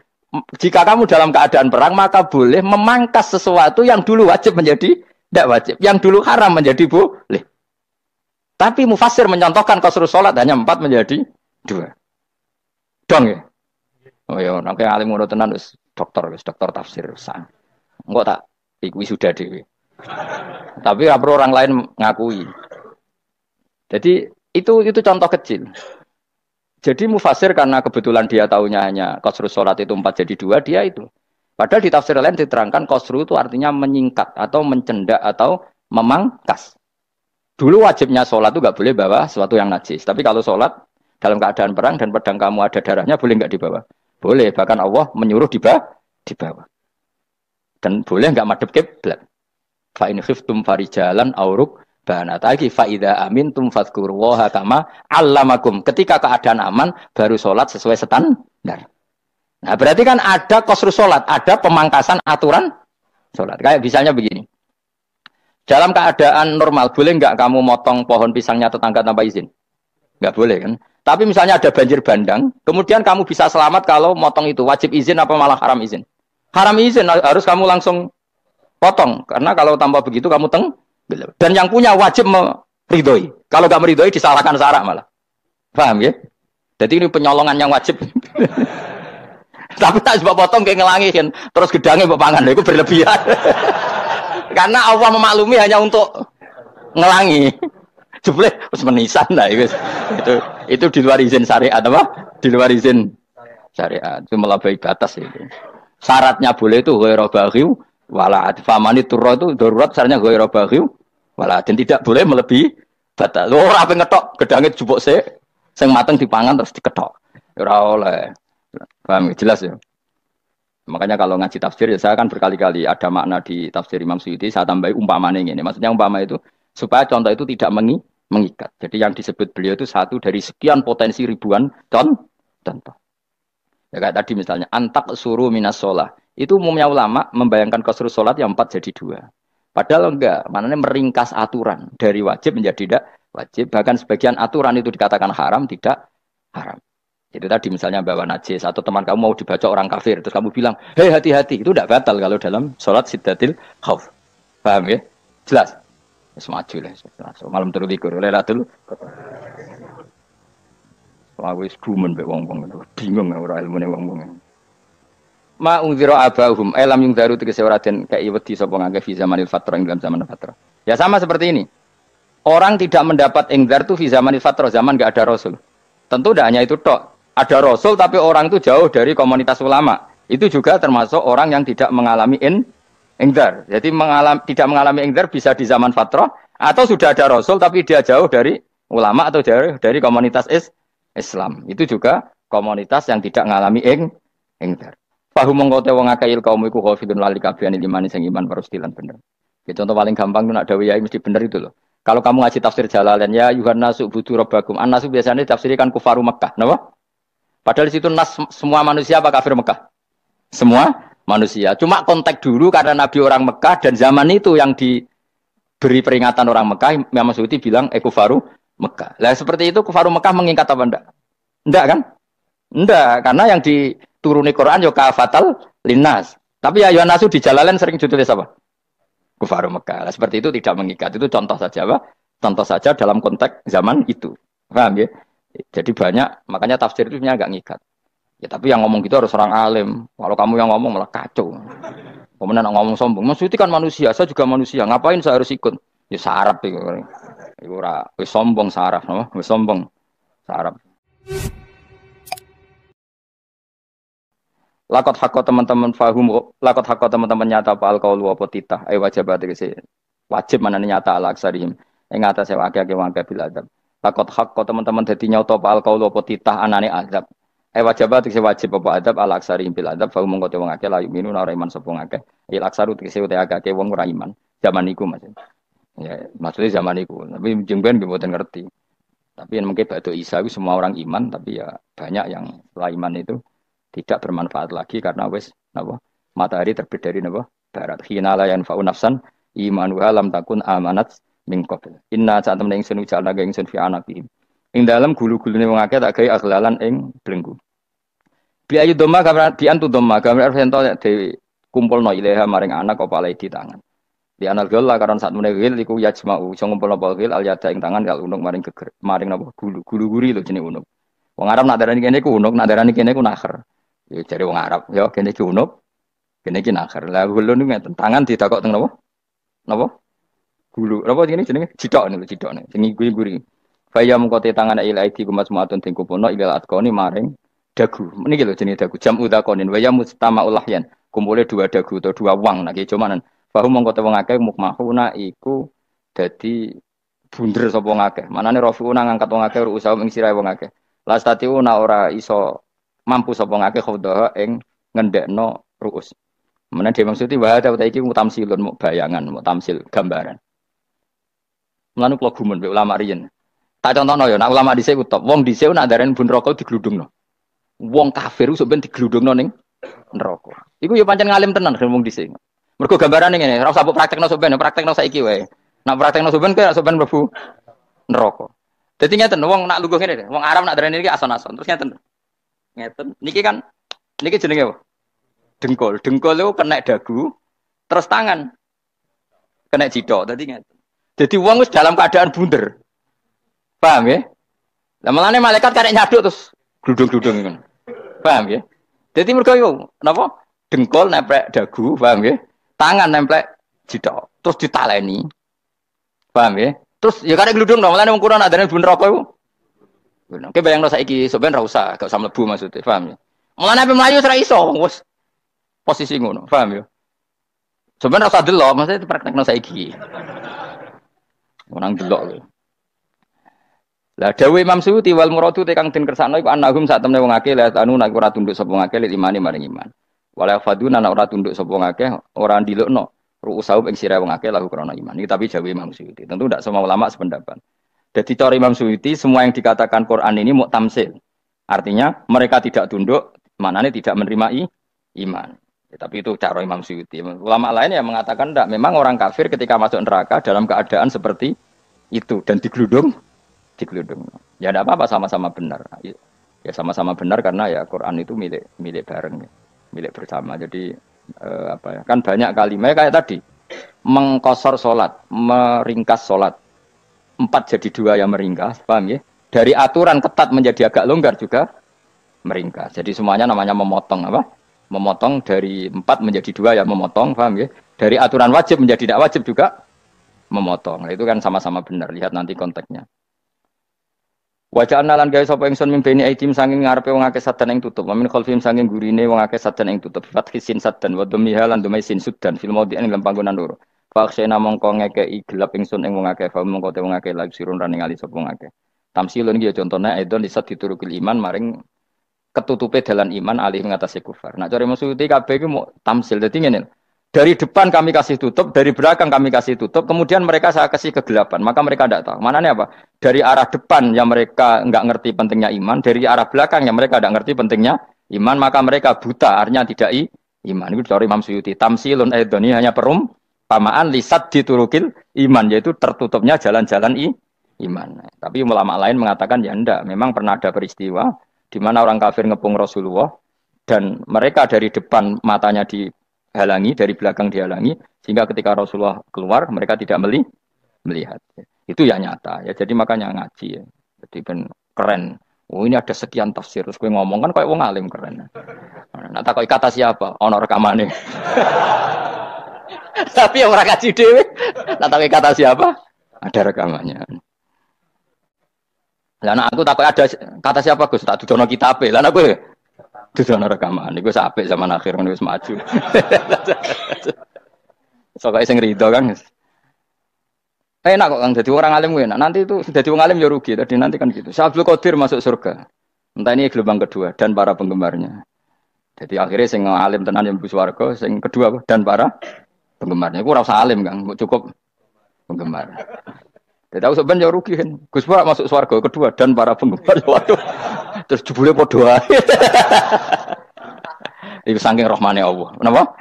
jika kamu dalam keadaan perang, maka boleh memangkas sesuatu yang dulu wajib menjadi tidak wajib. Yang dulu haram menjadi boleh. Tapi mufasir mencontohkan qasru sholat hanya 4 menjadi 2. Dong ya? Oh ya, nanti alim ngono tenan wis dokter tafsir san. Enggak tak iku sudah dewe. Tapi ora perlu orang lain ngakui. Jadi itu contoh kecil. Jadi mufasir karena kebetulan dia tahunya hanya qasru sholat itu 4 jadi 2, dia itu. Padahal di tafsir lain diterangkan qasru itu artinya menyingkat atau mencendak atau memangkas. Dulu wajibnya sholat itu nggak boleh bawa sesuatu yang najis. Tapi kalau sholat dalam keadaan perang dan pedang kamu ada darahnya, boleh nggak dibawa? Boleh. Bahkan Allah menyuruh dibawa. Dan boleh nggak madhep kiblat. Fa in khiftum farijalan auruk banataki fa idza amintum fadhkurullaha kama 'allamakum. Ketika keadaan aman baru sholat sesuai standar. Nah, berarti kan ada qasru sholat, ada pemangkasan aturan sholat. Kayak misalnya begini. Dalam keadaan normal, boleh nggak kamu motong pohon pisangnya tetangga tanpa izin? Nggak boleh kan? Tapi misalnya ada banjir bandang, kemudian kamu bisa selamat kalau motong itu. Wajib izin apa malah haram izin? Haram izin, harus kamu langsung potong. Karena kalau tanpa begitu kamu dan yang punya wajib meridhoi. Kalau nggak meridhoi disalahkan syarak malah. Paham ya? Jadi ini penyolongan yang wajib. Tapi tak sebab potong kayak ngelangin, terus gedangnya berpangan, itu berlebihan. Karena Allah memaklumi hanya untuk ngelangi. Jebule wis menisan lah itu di luar izin syariat apa? Di luar izin syariat. Itu melampaui batas itu. Syaratnya boleh itu ghairu baghiw wala famani turra itu darurat syaratnya ghairu baghiw wala dan tidak boleh melebihi batas. Lho ora ape ngetok gedange jupuk sik sing mateng dipangan terus diketok. Ora oleh. Paham jelas ya? Makanya kalau ngaji tafsir ya saya kan berkali-kali ada makna di tafsir Imam Suyuti saya tambahi umpamanya ini. Maksudnya umpama itu supaya contoh itu tidak mengikat. Jadi yang disebut beliau itu satu dari sekian potensi ribuan contoh. Ya kayak tadi misalnya antak suruh minas sholah. Itu umumnya ulama membayangkan qasru sholat yang 4 jadi 2. Padahal enggak, maknanya meringkas aturan dari wajib menjadi tidak wajib. Bahkan sebagian aturan itu dikatakan haram, tidak haram. Jadi tadi misalnya bawa najis atau teman kamu mau dibaca orang kafir, terus kamu bilang, hei hati-hati, itu tidak batal kalau dalam sholat siddatil khauf. Paham ya? Jelas? Semaju lah. Malam terus likur, lelatul. Wah, wis gumen mbek wong-wong itu. Bingung ora ilmune wong-wong. Ma ungzira abahum lam yungzaru tegese ora den kei wedi sapa ngake fi zamanil fatrah ing dalam zaman fatrah. Ya sama seperti ini. Orang tidak mendapat ingzar itu fi zamanil fatrah, zaman enggak ada rasul. Tentu tidak hanya itu tok. Ada rasul tapi orang itu jauh dari komunitas ulama. Itu juga termasuk orang yang tidak mengalami ingzar. Jadi tidak mengalami ingzar bisa di zaman fatrah atau sudah ada rasul tapi dia jauh dari ulama atau jauh dari komunitas Islam. Itu juga komunitas yang tidak mengalami ingzar. Fahum mongko te wong akeh kaum iku khafidun lali kabehane iman sing iman parustilan bener. Ya, contoh paling gampang itu nak dawuh yai mesti bener itu loh. Kalau kamu ngaji tafsir Jalalain ya Yuhanna subudu rabbakum. An-nasu biasanya tafsirkan kufaru Mekah, napa? Padahal di situ nas semua manusia apa kafir Mekah? Semua manusia. Cuma konteks dulu karena Nabi orang Mekah dan zaman itu yang diberi peringatan orang Mekah, Imam Suyuti bilang kufaru Mekah. Lah seperti itu kufaru Mekah mengikat apa enggak? Enggak kan? Enggak, karena yang dituruni Quran yo kafatal linnas. Tapi ya Yohanasu di Jalalain sering ditulis apa? Kufaru Mekah. Nah, seperti itu tidak mengikat. Itu contoh saja, Pak. Contoh saja dalam konteks zaman itu. Paham ya? Jadi banyak, makanya tafsir itu sebenarnya agak ngikat. Ya tapi yang ngomong gitu harus orang alim. Kalau kamu yang ngomong malah kacau. Kemudian ngomong sombong. Maksudnya kan manusia, saya juga manusia. Ngapain saya harus ikut? Ya sarap itu. Itu ora wis sombong saraf, no? Wis sombong saraf. Lakot hakko teman-teman fahum, lakot hakko teman-teman nyata apa alkaulu apa titah, wajib berarti wajib mana nyata ala aksarihim, yang atas saya wakil bil adab. Lakot hakko teman-teman jadi nyata apa alkaulu apa titah anane adab, wajib berarti wajib apa adab ala aksarihim bil adab, fahum mengkote wong akeh layu minu nara iman sopong akeh, aksaru tegese uta akeh wong ora iman, zaman iku mas, ya maksudnya zaman iku, tapi jengben mboten ngerti, tapi yang mungkin batu Isa itu semua orang iman, tapi ya banyak yang setelah iman itu tidak bermanfaat lagi karena wis napa matahari terbit dari napa barat khina la yanfa'u nafsan imanuha lam takun amanat min qabl inna sa'atam ing sunu jana ing sun fi anaqihim ing dalem gulu-gulune wong akeh tak gawe aghlalan ing belenggu bi ayu dhamma gambar bi antu dhamma gambar sento dhewe kumpulno ilaha maring anak apa alai di tangan di anal gol karon sak meneh wil iku yajma'u iso ngumpulno apa wil al yada ing tangan kal unuk maring geger maring napa gulu-guri lho jenenge unuk wong Arab nak darani kene ku unuk nak darani kene ku nakher. Ya cari wong Arab, ya kene iki unuk, kene iki nakher. Lah gulu niku ngeten, tangan ditakok teng napa? Napa? Gulu. Napa jenenge jenenge? Cidok niku, cidok niku. Sing guri-guri. Faya mengkote tangan ila aidi kumas muatun ting kupono ila atkoni maring dagu. Niki lho jenenge dagu. Jam udakonin waya mustama ulahyan. Kumpule dua dagu atau dua wang nek cumanan. Fahu mengkote wong akeh mukmahuna iku dadi bunder sapa wong akeh. Manane rafiuna ngangkat wong akeh usaha ing sirahe wong akeh. Lastatiu ora iso mampu sapa ngake khodaha ing ngendekno ruus. Menawa dhewe maksud wa ta iki mutamsilun mu bayangan, mu tamsil gambaran. Mulane kula gumun mbek ulama riyen. Tak contohno ya, nek ulama dhisik ku top. Wong dhisik nak darani bun neraka digludungno. Wong kafir sok ben digludungno ning neraka. Iku ya pancen ngalim tenan wong dhisik. Mergo gambarane ngene, ora usah praktekno sok ben, praktekno saiki wae. Nak praktekno sok ben kok sok ben mlebu neraka. Dadi ngeten wong nak lungguh ngene, wong Arab nak darani iki ason-ason. Terus ngeten. Ngeten. Niki kan niki jenenge apa? Dengkul. Dengkul itu kena dagu, terus tangan kena cidok. Tadi ngeten. Jadi wong wis dalam keadaan bunder. Paham ya? Lah malane malaikat karek nyaduk terus gludung-gludung ngono. Paham ya? Jadi mergo yo napa? Dengkul nempel dagu, paham ya? Tangan nempel cidok. Terus ditaleni. Paham ya? Terus ya karek gludung dong, malane wong kurang adane bunder apa iku? Oke bayangno saiki sampean ra usah, gak usah mlebu maksudnya, paham ya? Mulane ape mlayu ora iso, wis posisi ngono, paham ya? Sampeyan ra usah delok, maksudnya praktekno saiki. Orang delok lho. Lah dawuh Imam Suyuti wal muradu te kang den kersakno iku annahum sak temne wong akeh la anu nek ora tunduk sapa wong akeh imani maring iman. Wala faduna nek ora tunduk sapa wong akeh ora ndilukno ru'usahum ing sira wong akeh lahu krana iman. Iki tapi dawuh Imam Suyuti. Tentu tidak semua ulama sependapat. Jadi cara Imam Suyuti semua yang dikatakan Quran ini mau tamsil. Artinya mereka tidak tunduk, maknanya tidak menerima iman. Ya, tapi itu cara Imam Suyuti. Ulama lain yang mengatakan tidak. Memang orang kafir ketika masuk neraka dalam keadaan seperti itu dan digeludung. Ya tidak apa-apa sama-sama benar. Ya sama-sama benar karena ya Quran itu milik bareng, milik bersama. Jadi apa ya? Kan banyak kalimat kayak tadi mengkosor sholat, meringkas sholat. 4 jadi 2 yang meringkas, paham ya? Dari aturan ketat menjadi agak longgar juga meringkas. Jadi semuanya namanya memotong apa? Memotong dari 4 menjadi 2 ya memotong, paham ya? Dari aturan wajib menjadi tidak wajib juga memotong. Nah, itu kan sama-sama benar. Lihat nanti konteksnya. Wajah analan gawe sapa ingsun mimpeni aidim sanging ngarepe wong akeh sadan ing tutup. Min khalfim sanging gurine wong akeh sadan ing tutup. Fathi sin sadan wa dhammiha lan dhamai sin sudan fil maudi ing dalam panggonan loro. Faksena mongko ngekeki gelap ingsun ing wong akeh fa mongko te wong akeh lagi sirun rane ngali sapa wong akeh. Tamsilun iki ya contone aidon disat diturukil iman maring ketutupe dalan iman alih mengatasi kufar. Nah cara maksudnya kabeh iki mau tamsil. Dadi ngene. Dari depan kami kasih tutup, dari belakang kami kasih tutup, kemudian mereka saya kasih kegelapan. Maka mereka tidak tahu. Mananya apa? Dari arah depan yang mereka nggak ngerti pentingnya iman, dari arah belakang yang mereka tidak ngerti pentingnya iman, maka mereka buta, artinya tidak iman. Itu dari Imam Suyuti. Tamsilun aidoni hanya perumpamaan lisat diturukil iman, yaitu tertutupnya jalan-jalan iman. Tapi ulama lain mengatakan ya enggak. Memang pernah ada peristiwa di mana orang kafir ngepung Rasulullah dan mereka dari depan matanya dihalangi, dari belakang dihalangi, sehingga ketika Rasulullah keluar mereka tidak melihat. Itu ya nyata ya. Jadi makanya ngaji ya. Jadi ben keren. Oh ini ada sekian tafsir. Terus gue ngomong kan kayak wong alim keren. Nah tak kata siapa? Ono rekamane. Tapi yang ora ngaji dhewe. Nah tak kata siapa? Ada rekamannya. Lah anak aku takut ada kata siapa Gus? Tak dudono kitabe. Lah aku dudono rekaman. Iku apik zaman akhir ngono wis maju. Soale sing rido kan. Enak kok Kang jadi orang alim enak. Nanti itu sudah jadi orang alim ya rugi. Tadi nanti kan gitu. Syaikhul Qadir masuk surga. Entah ini gelombang kedua dan para penggemarnya. Jadi akhirnya sing alim tenan yang bus warga, sing kedua dan para penggemarnya. Aku rasa alim Kang, cukup penggemar. Jadi aku sebenarnya rugi kan. Gus Pak masuk surga kedua dan para penggemar. Waduh. Terus jebule padha ae. Itu saking rahmane Allah. Kenapa?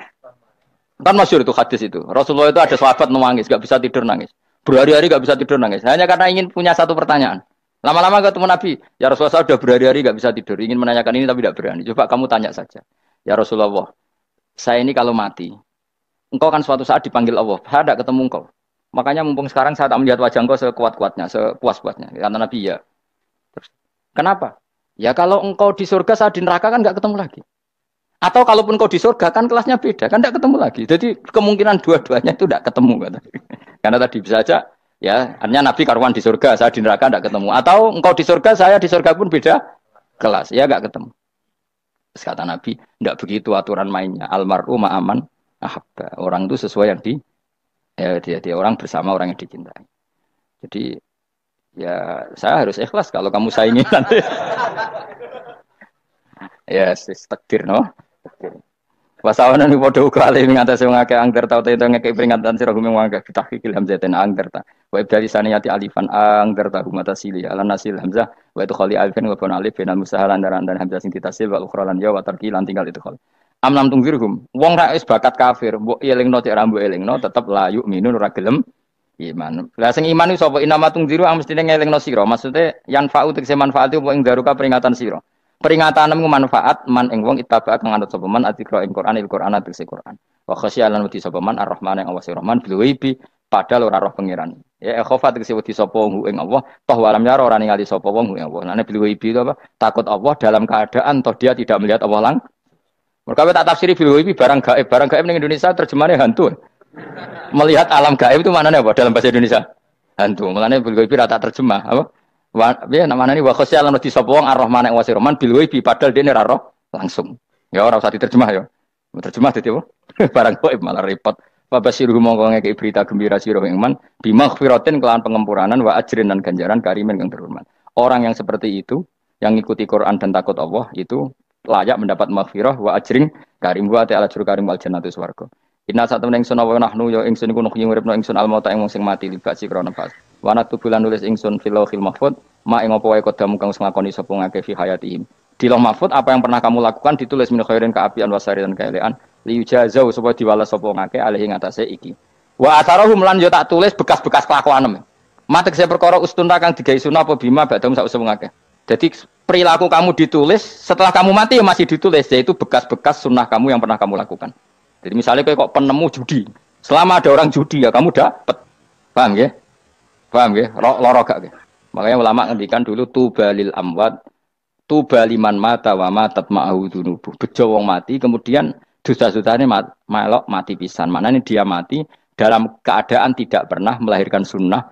Kan masyhur itu hadis itu. Rasulullah itu ada sahabat nangis, enggak bisa tidur nangis. Berhari-hari enggak bisa tidur nangis. Hanya karena ingin punya satu pertanyaan. Lama-lama ketemu Nabi, ya Rasulullah sudah berhari-hari enggak bisa tidur, ingin menanyakan ini tapi tidak berani. Coba kamu tanya saja. Ya Rasulullah, saya ini kalau mati, engkau kan suatu saat dipanggil Allah, saya tidak ketemu engkau. Makanya mumpung sekarang saya tak melihat wajah engkau sekuat-kuatnya, sepuas-puasnya. Kata Nabi ya. Terus, kenapa? Ya kalau engkau di surga, saya di neraka kan enggak ketemu lagi. Atau kalaupun engkau di surga kan kelasnya beda, kan enggak ketemu lagi. Jadi kemungkinan dua-duanya itu enggak ketemu. Kata. Karena tadi bisa saja, ya artinya Nabi karuan di surga, saya di neraka enggak ketemu. Atau engkau di surga, saya di surga pun beda kelas, ya enggak ketemu. Terus kata Nabi, enggak begitu aturan mainnya. Almar'u ma'aman ahabba. Orang itu sesuai yang dia orang bersama orang yang dicintai. Jadi ya saya harus ikhlas kalau kamu saingi nanti. Ya, takdir no. Wasawana ni podo kali ngatasi wong akeh angger tau te ngekek peringatan sira gumeng wong akeh tahqiqil hamzatain angger ta. Wa ibdali saniyati alifan angger ta humatasili ala nasil hamzah wa itu khali alifan wa pun alif binal musahalan dan hamzah sing ditasil wa ukhra lan ya wa tarqilan tinggal itu khali. Amlam tungzirhum wong ra wis bakat kafir mbok elingno cek ra mbok elingno tetep la yuk minun ora gelem iman. Lah sing iman iku sapa inama tungziru mestine ngelingno sira. Maksude yan fa'u tegese manfaat apa ing daruka peringatan sira. Peringatanmu manfaat man ing wong ittaba kang anut sapa man atikra ing Qur'an Qur'an atik Qur'an. Wa khasyalan wedi sapa man ar-Rahman ing Allah Rahman bil ghaibi padahal ora roh pangeran. Ya khofa tegese wedi sapa wong ing Allah, toh walam yara ora ningali sapa wong ing Allah. Nane bil ghaibi itu apa? Takut Allah dalam keadaan toh dia tidak melihat Allah lang. Mergo tak tafsiri bil ghaibi barang gaib ning Indonesia terjemahane hantu. Melihat alam gaib itu maknanya apa dalam bahasa Indonesia? Hantu. Mulane bil ghaibi rata terjemah apa? Ya namanya ini wakosya lan wedi sapa wong ar-Rahman ing wasi Rahman bil ghaibi padahal dene ora roh langsung. Ya ora usah diterjemah ya. Terjemah dadi apa? Barang gaib malah repot. Wa basiru mongko ngeke berita gembira sira ing man bimaghfiratin kelawan pengempuranan wa ajrin dan ganjaran karimin kang terhormat. Orang yang seperti itu yang ngikuti Quran dan takut Allah itu layak mendapat maghfirah wa ajrin karim wa ta'ala jur karim wal jannatu swarga. Inna satamna ingsun wa nahnu ya ingsun iku nuhyi uripna ingsun al-mauta ing wong sing mati libasi krana pas. Wa natubulan nulis ingsun fil lauhil mahfuz ma ing apa wae kodamu kang nglakoni sapa ngake fi hayatihim. Di lauh mahfuz apa yang pernah kamu lakukan ditulis min khairin kaapian wasari dan kaelean li yujazau supaya diwales sapa ngake alih ing atase iki. Wa atharahum lan yo tak tulis bekas-bekas kelakuanem. Matek saya perkara ustunra kang digawe sunah apa bima badam sak usum ngake. Jadi perilaku kamu ditulis setelah kamu mati ya masih ditulis yaitu bekas-bekas sunnah kamu yang pernah kamu lakukan. Jadi misalnya kayak kok penemu judi, selama ada orang judi ya kamu dapat, paham ya? Paham ya? Loro gak ya? Makanya ulama ngendikan dulu tubalil amwat Tuba liman mata wa matat ma'ahu dzunubu. Bejo wong mati kemudian dosa-dosane melok mati pisan. Maknanya dia mati dalam keadaan tidak pernah melahirkan sunnah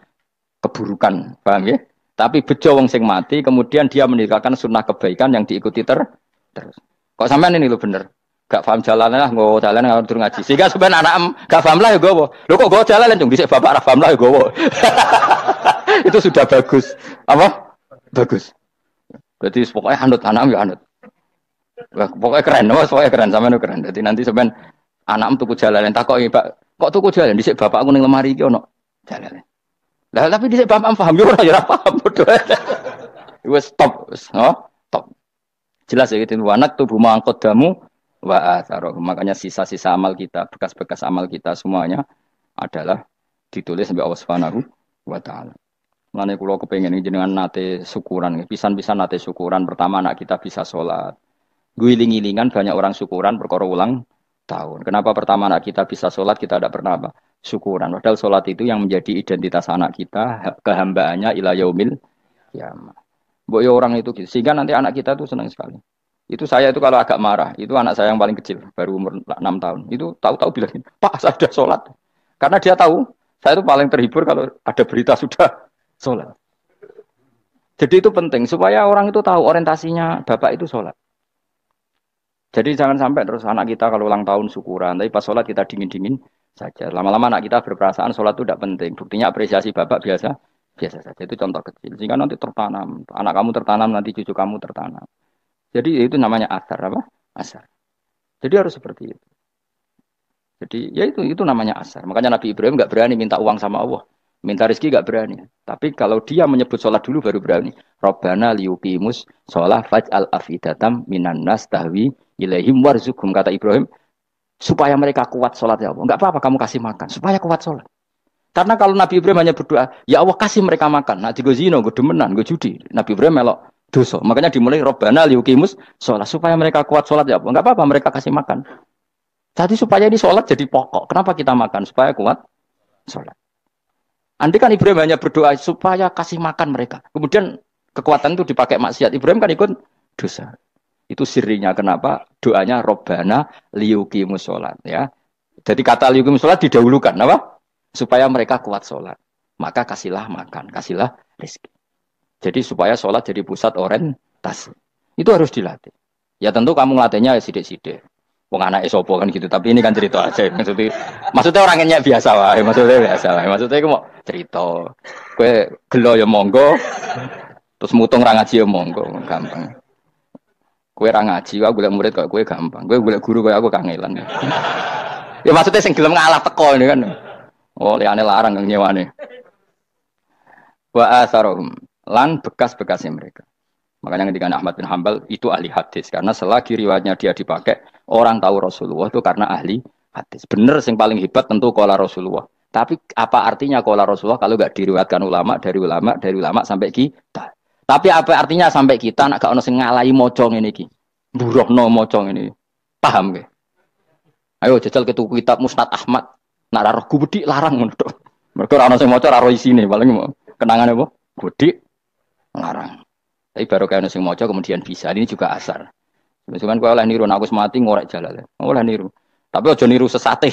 keburukan. Paham ya? Tapi bejo wong sing mati kemudian dia meninggalkan sunnah kebaikan yang diikuti terus. Kok sampean ini lho bener. Gak paham jalan lah, nggo jalan kalau durung ngaji. Sehingga sebenarnya anak gak paham lah ya gowo. Lho kok gowo jalan cung dhisik bapak ra paham lah ya gowo. Itu sudah bagus. Apa? Bagus. Berarti pokoknya anut anak ya anut. Wah, pokoknya keren, pokoknya keren sampean keren. Jadi nanti sampean anak tuku jalan takoki, Pak, kok tuku jalan dhisik bapak aku ning lemari iki ono jalan. Lah tapi dhisik bapak paham yo ora ya paham bodoh. Wes stop, stop. Jelas ya gitu. Wanak tubuh mangkot damu wa atharoh. Makanya sisa-sisa amal kita, bekas-bekas amal kita semuanya adalah ditulis sampai Allah Subhanahu wa taala. Mulane kula kepengin jenengan nate syukuran, pisan-pisan nate syukuran. Pertama anak kita bisa sholat. Guling-gilingan banyak orang syukuran perkara ulang tahun. Kenapa pertama anak kita bisa sholat kita tidak pernah apa? Syukuran. Padahal sholat itu yang menjadi identitas anak kita, kehambaannya ila yaumil kiamah. Mbok ya orang itu gitu. Sehingga nanti anak kita tuh senang sekali. Itu saya itu kalau agak marah, itu anak saya yang paling kecil, baru umur 6 tahun. Itu tahu-tahu bilang, "Pak, saya sudah sholat." Karena dia tahu, saya itu paling terhibur kalau ada berita sudah sholat. Jadi itu penting, supaya orang itu tahu orientasinya bapak itu sholat. Jadi jangan sampai terus anak kita kalau ulang tahun syukuran, tapi pas sholat kita dingin-dingin saja. Lama-lama anak kita berperasaan sholat itu tidak penting. Buktinya apresiasi bapak biasa saja. Itu contoh kecil. Sehingga nanti tertanam, anak kamu tertanam, nanti cucu kamu tertanam. Jadi itu namanya asar apa? Asar. Jadi harus seperti itu. Jadi ya itu namanya asar. Makanya Nabi Ibrahim nggak berani minta uang sama Allah, minta rezeki nggak berani. Tapi kalau dia menyebut sholat dulu baru berani. Robbana liyuqimus sholah faj'al afidatam minan nas tahwi ilaihim warzuqhum, kata Ibrahim, supaya mereka kuat sholat ya Allah. Nggak apa-apa kamu kasih makan supaya kuat sholat. Karena kalau Nabi Ibrahim hanya berdoa, ya Allah kasih mereka makan. Nah, gue zino, gue demenan, gue judi. Nabi Ibrahim melok dosa. Makanya dimulai Robbana liyuqimus sholat supaya mereka kuat sholat ya Allah. Enggak apa-apa mereka kasih makan. Jadi supaya ini sholat jadi pokok. Kenapa kita makan? Supaya kuat sholat. Andai kan Ibrahim hanya berdoa supaya kasih makan mereka. Kemudian kekuatan itu dipakai maksiat. Ibrahim kan ikut dosa. Itu sirinya kenapa doanya Robbana liyuqimus sholat. Ya. Jadi kata liyuqimus sholat didahulukan. Apa? Supaya mereka kuat sholat. Maka kasihlah makan. Kasihlah rezeki. Jadi supaya sholat jadi pusat orientasi. Itu harus dilatih. Ya tentu kamu ngelatihnya ya sidik-sidik. Wong anak esopo kan gitu. Tapi ini kan cerita aja. Maksudnya orangnya biasa lah. Maksudnya aku mau cerita. Kue gelo ya monggo. Terus mutung ra ngaji ya monggo. Gampang. Kue ra ngaji, aku golek murid kok kue gampang. Kue golek guru kaya aku kangelan. Ya maksudnya sing gelem ngalah teko ini kan. Oh liane larang yang nyewane. Wa asarohum. Lan bekas-bekasnya mereka. Makanya ketika Ahmad bin Hambal itu ahli hadis. Karena selagi riwayatnya dia dipakai, orang tahu Rasulullah itu karena ahli hadis. Benar yang paling hebat tentu qala Rasulullah. Tapi apa artinya qala Rasulullah kalau nggak diriwayatkan ulama dari ulama sampai kita. Tapi apa artinya sampai kita nak gak ono sing ngalahi mocong ini ki. Burohno mocong ini. Paham nggih? Ayo jajal ke tuku kitab Musnad Ahmad. Nak ra roh gubedi larang ngono tok. Mergo ora ono sing maca ra roh isine, paling kenangan apa? Gudi larang. Tapi baru kayak nasi mojo kemudian bisa. Ini juga asar. Cuman kau oleh niru, aku semati ngorek jalan. Oleh niru. Tapi ojo niru sesate.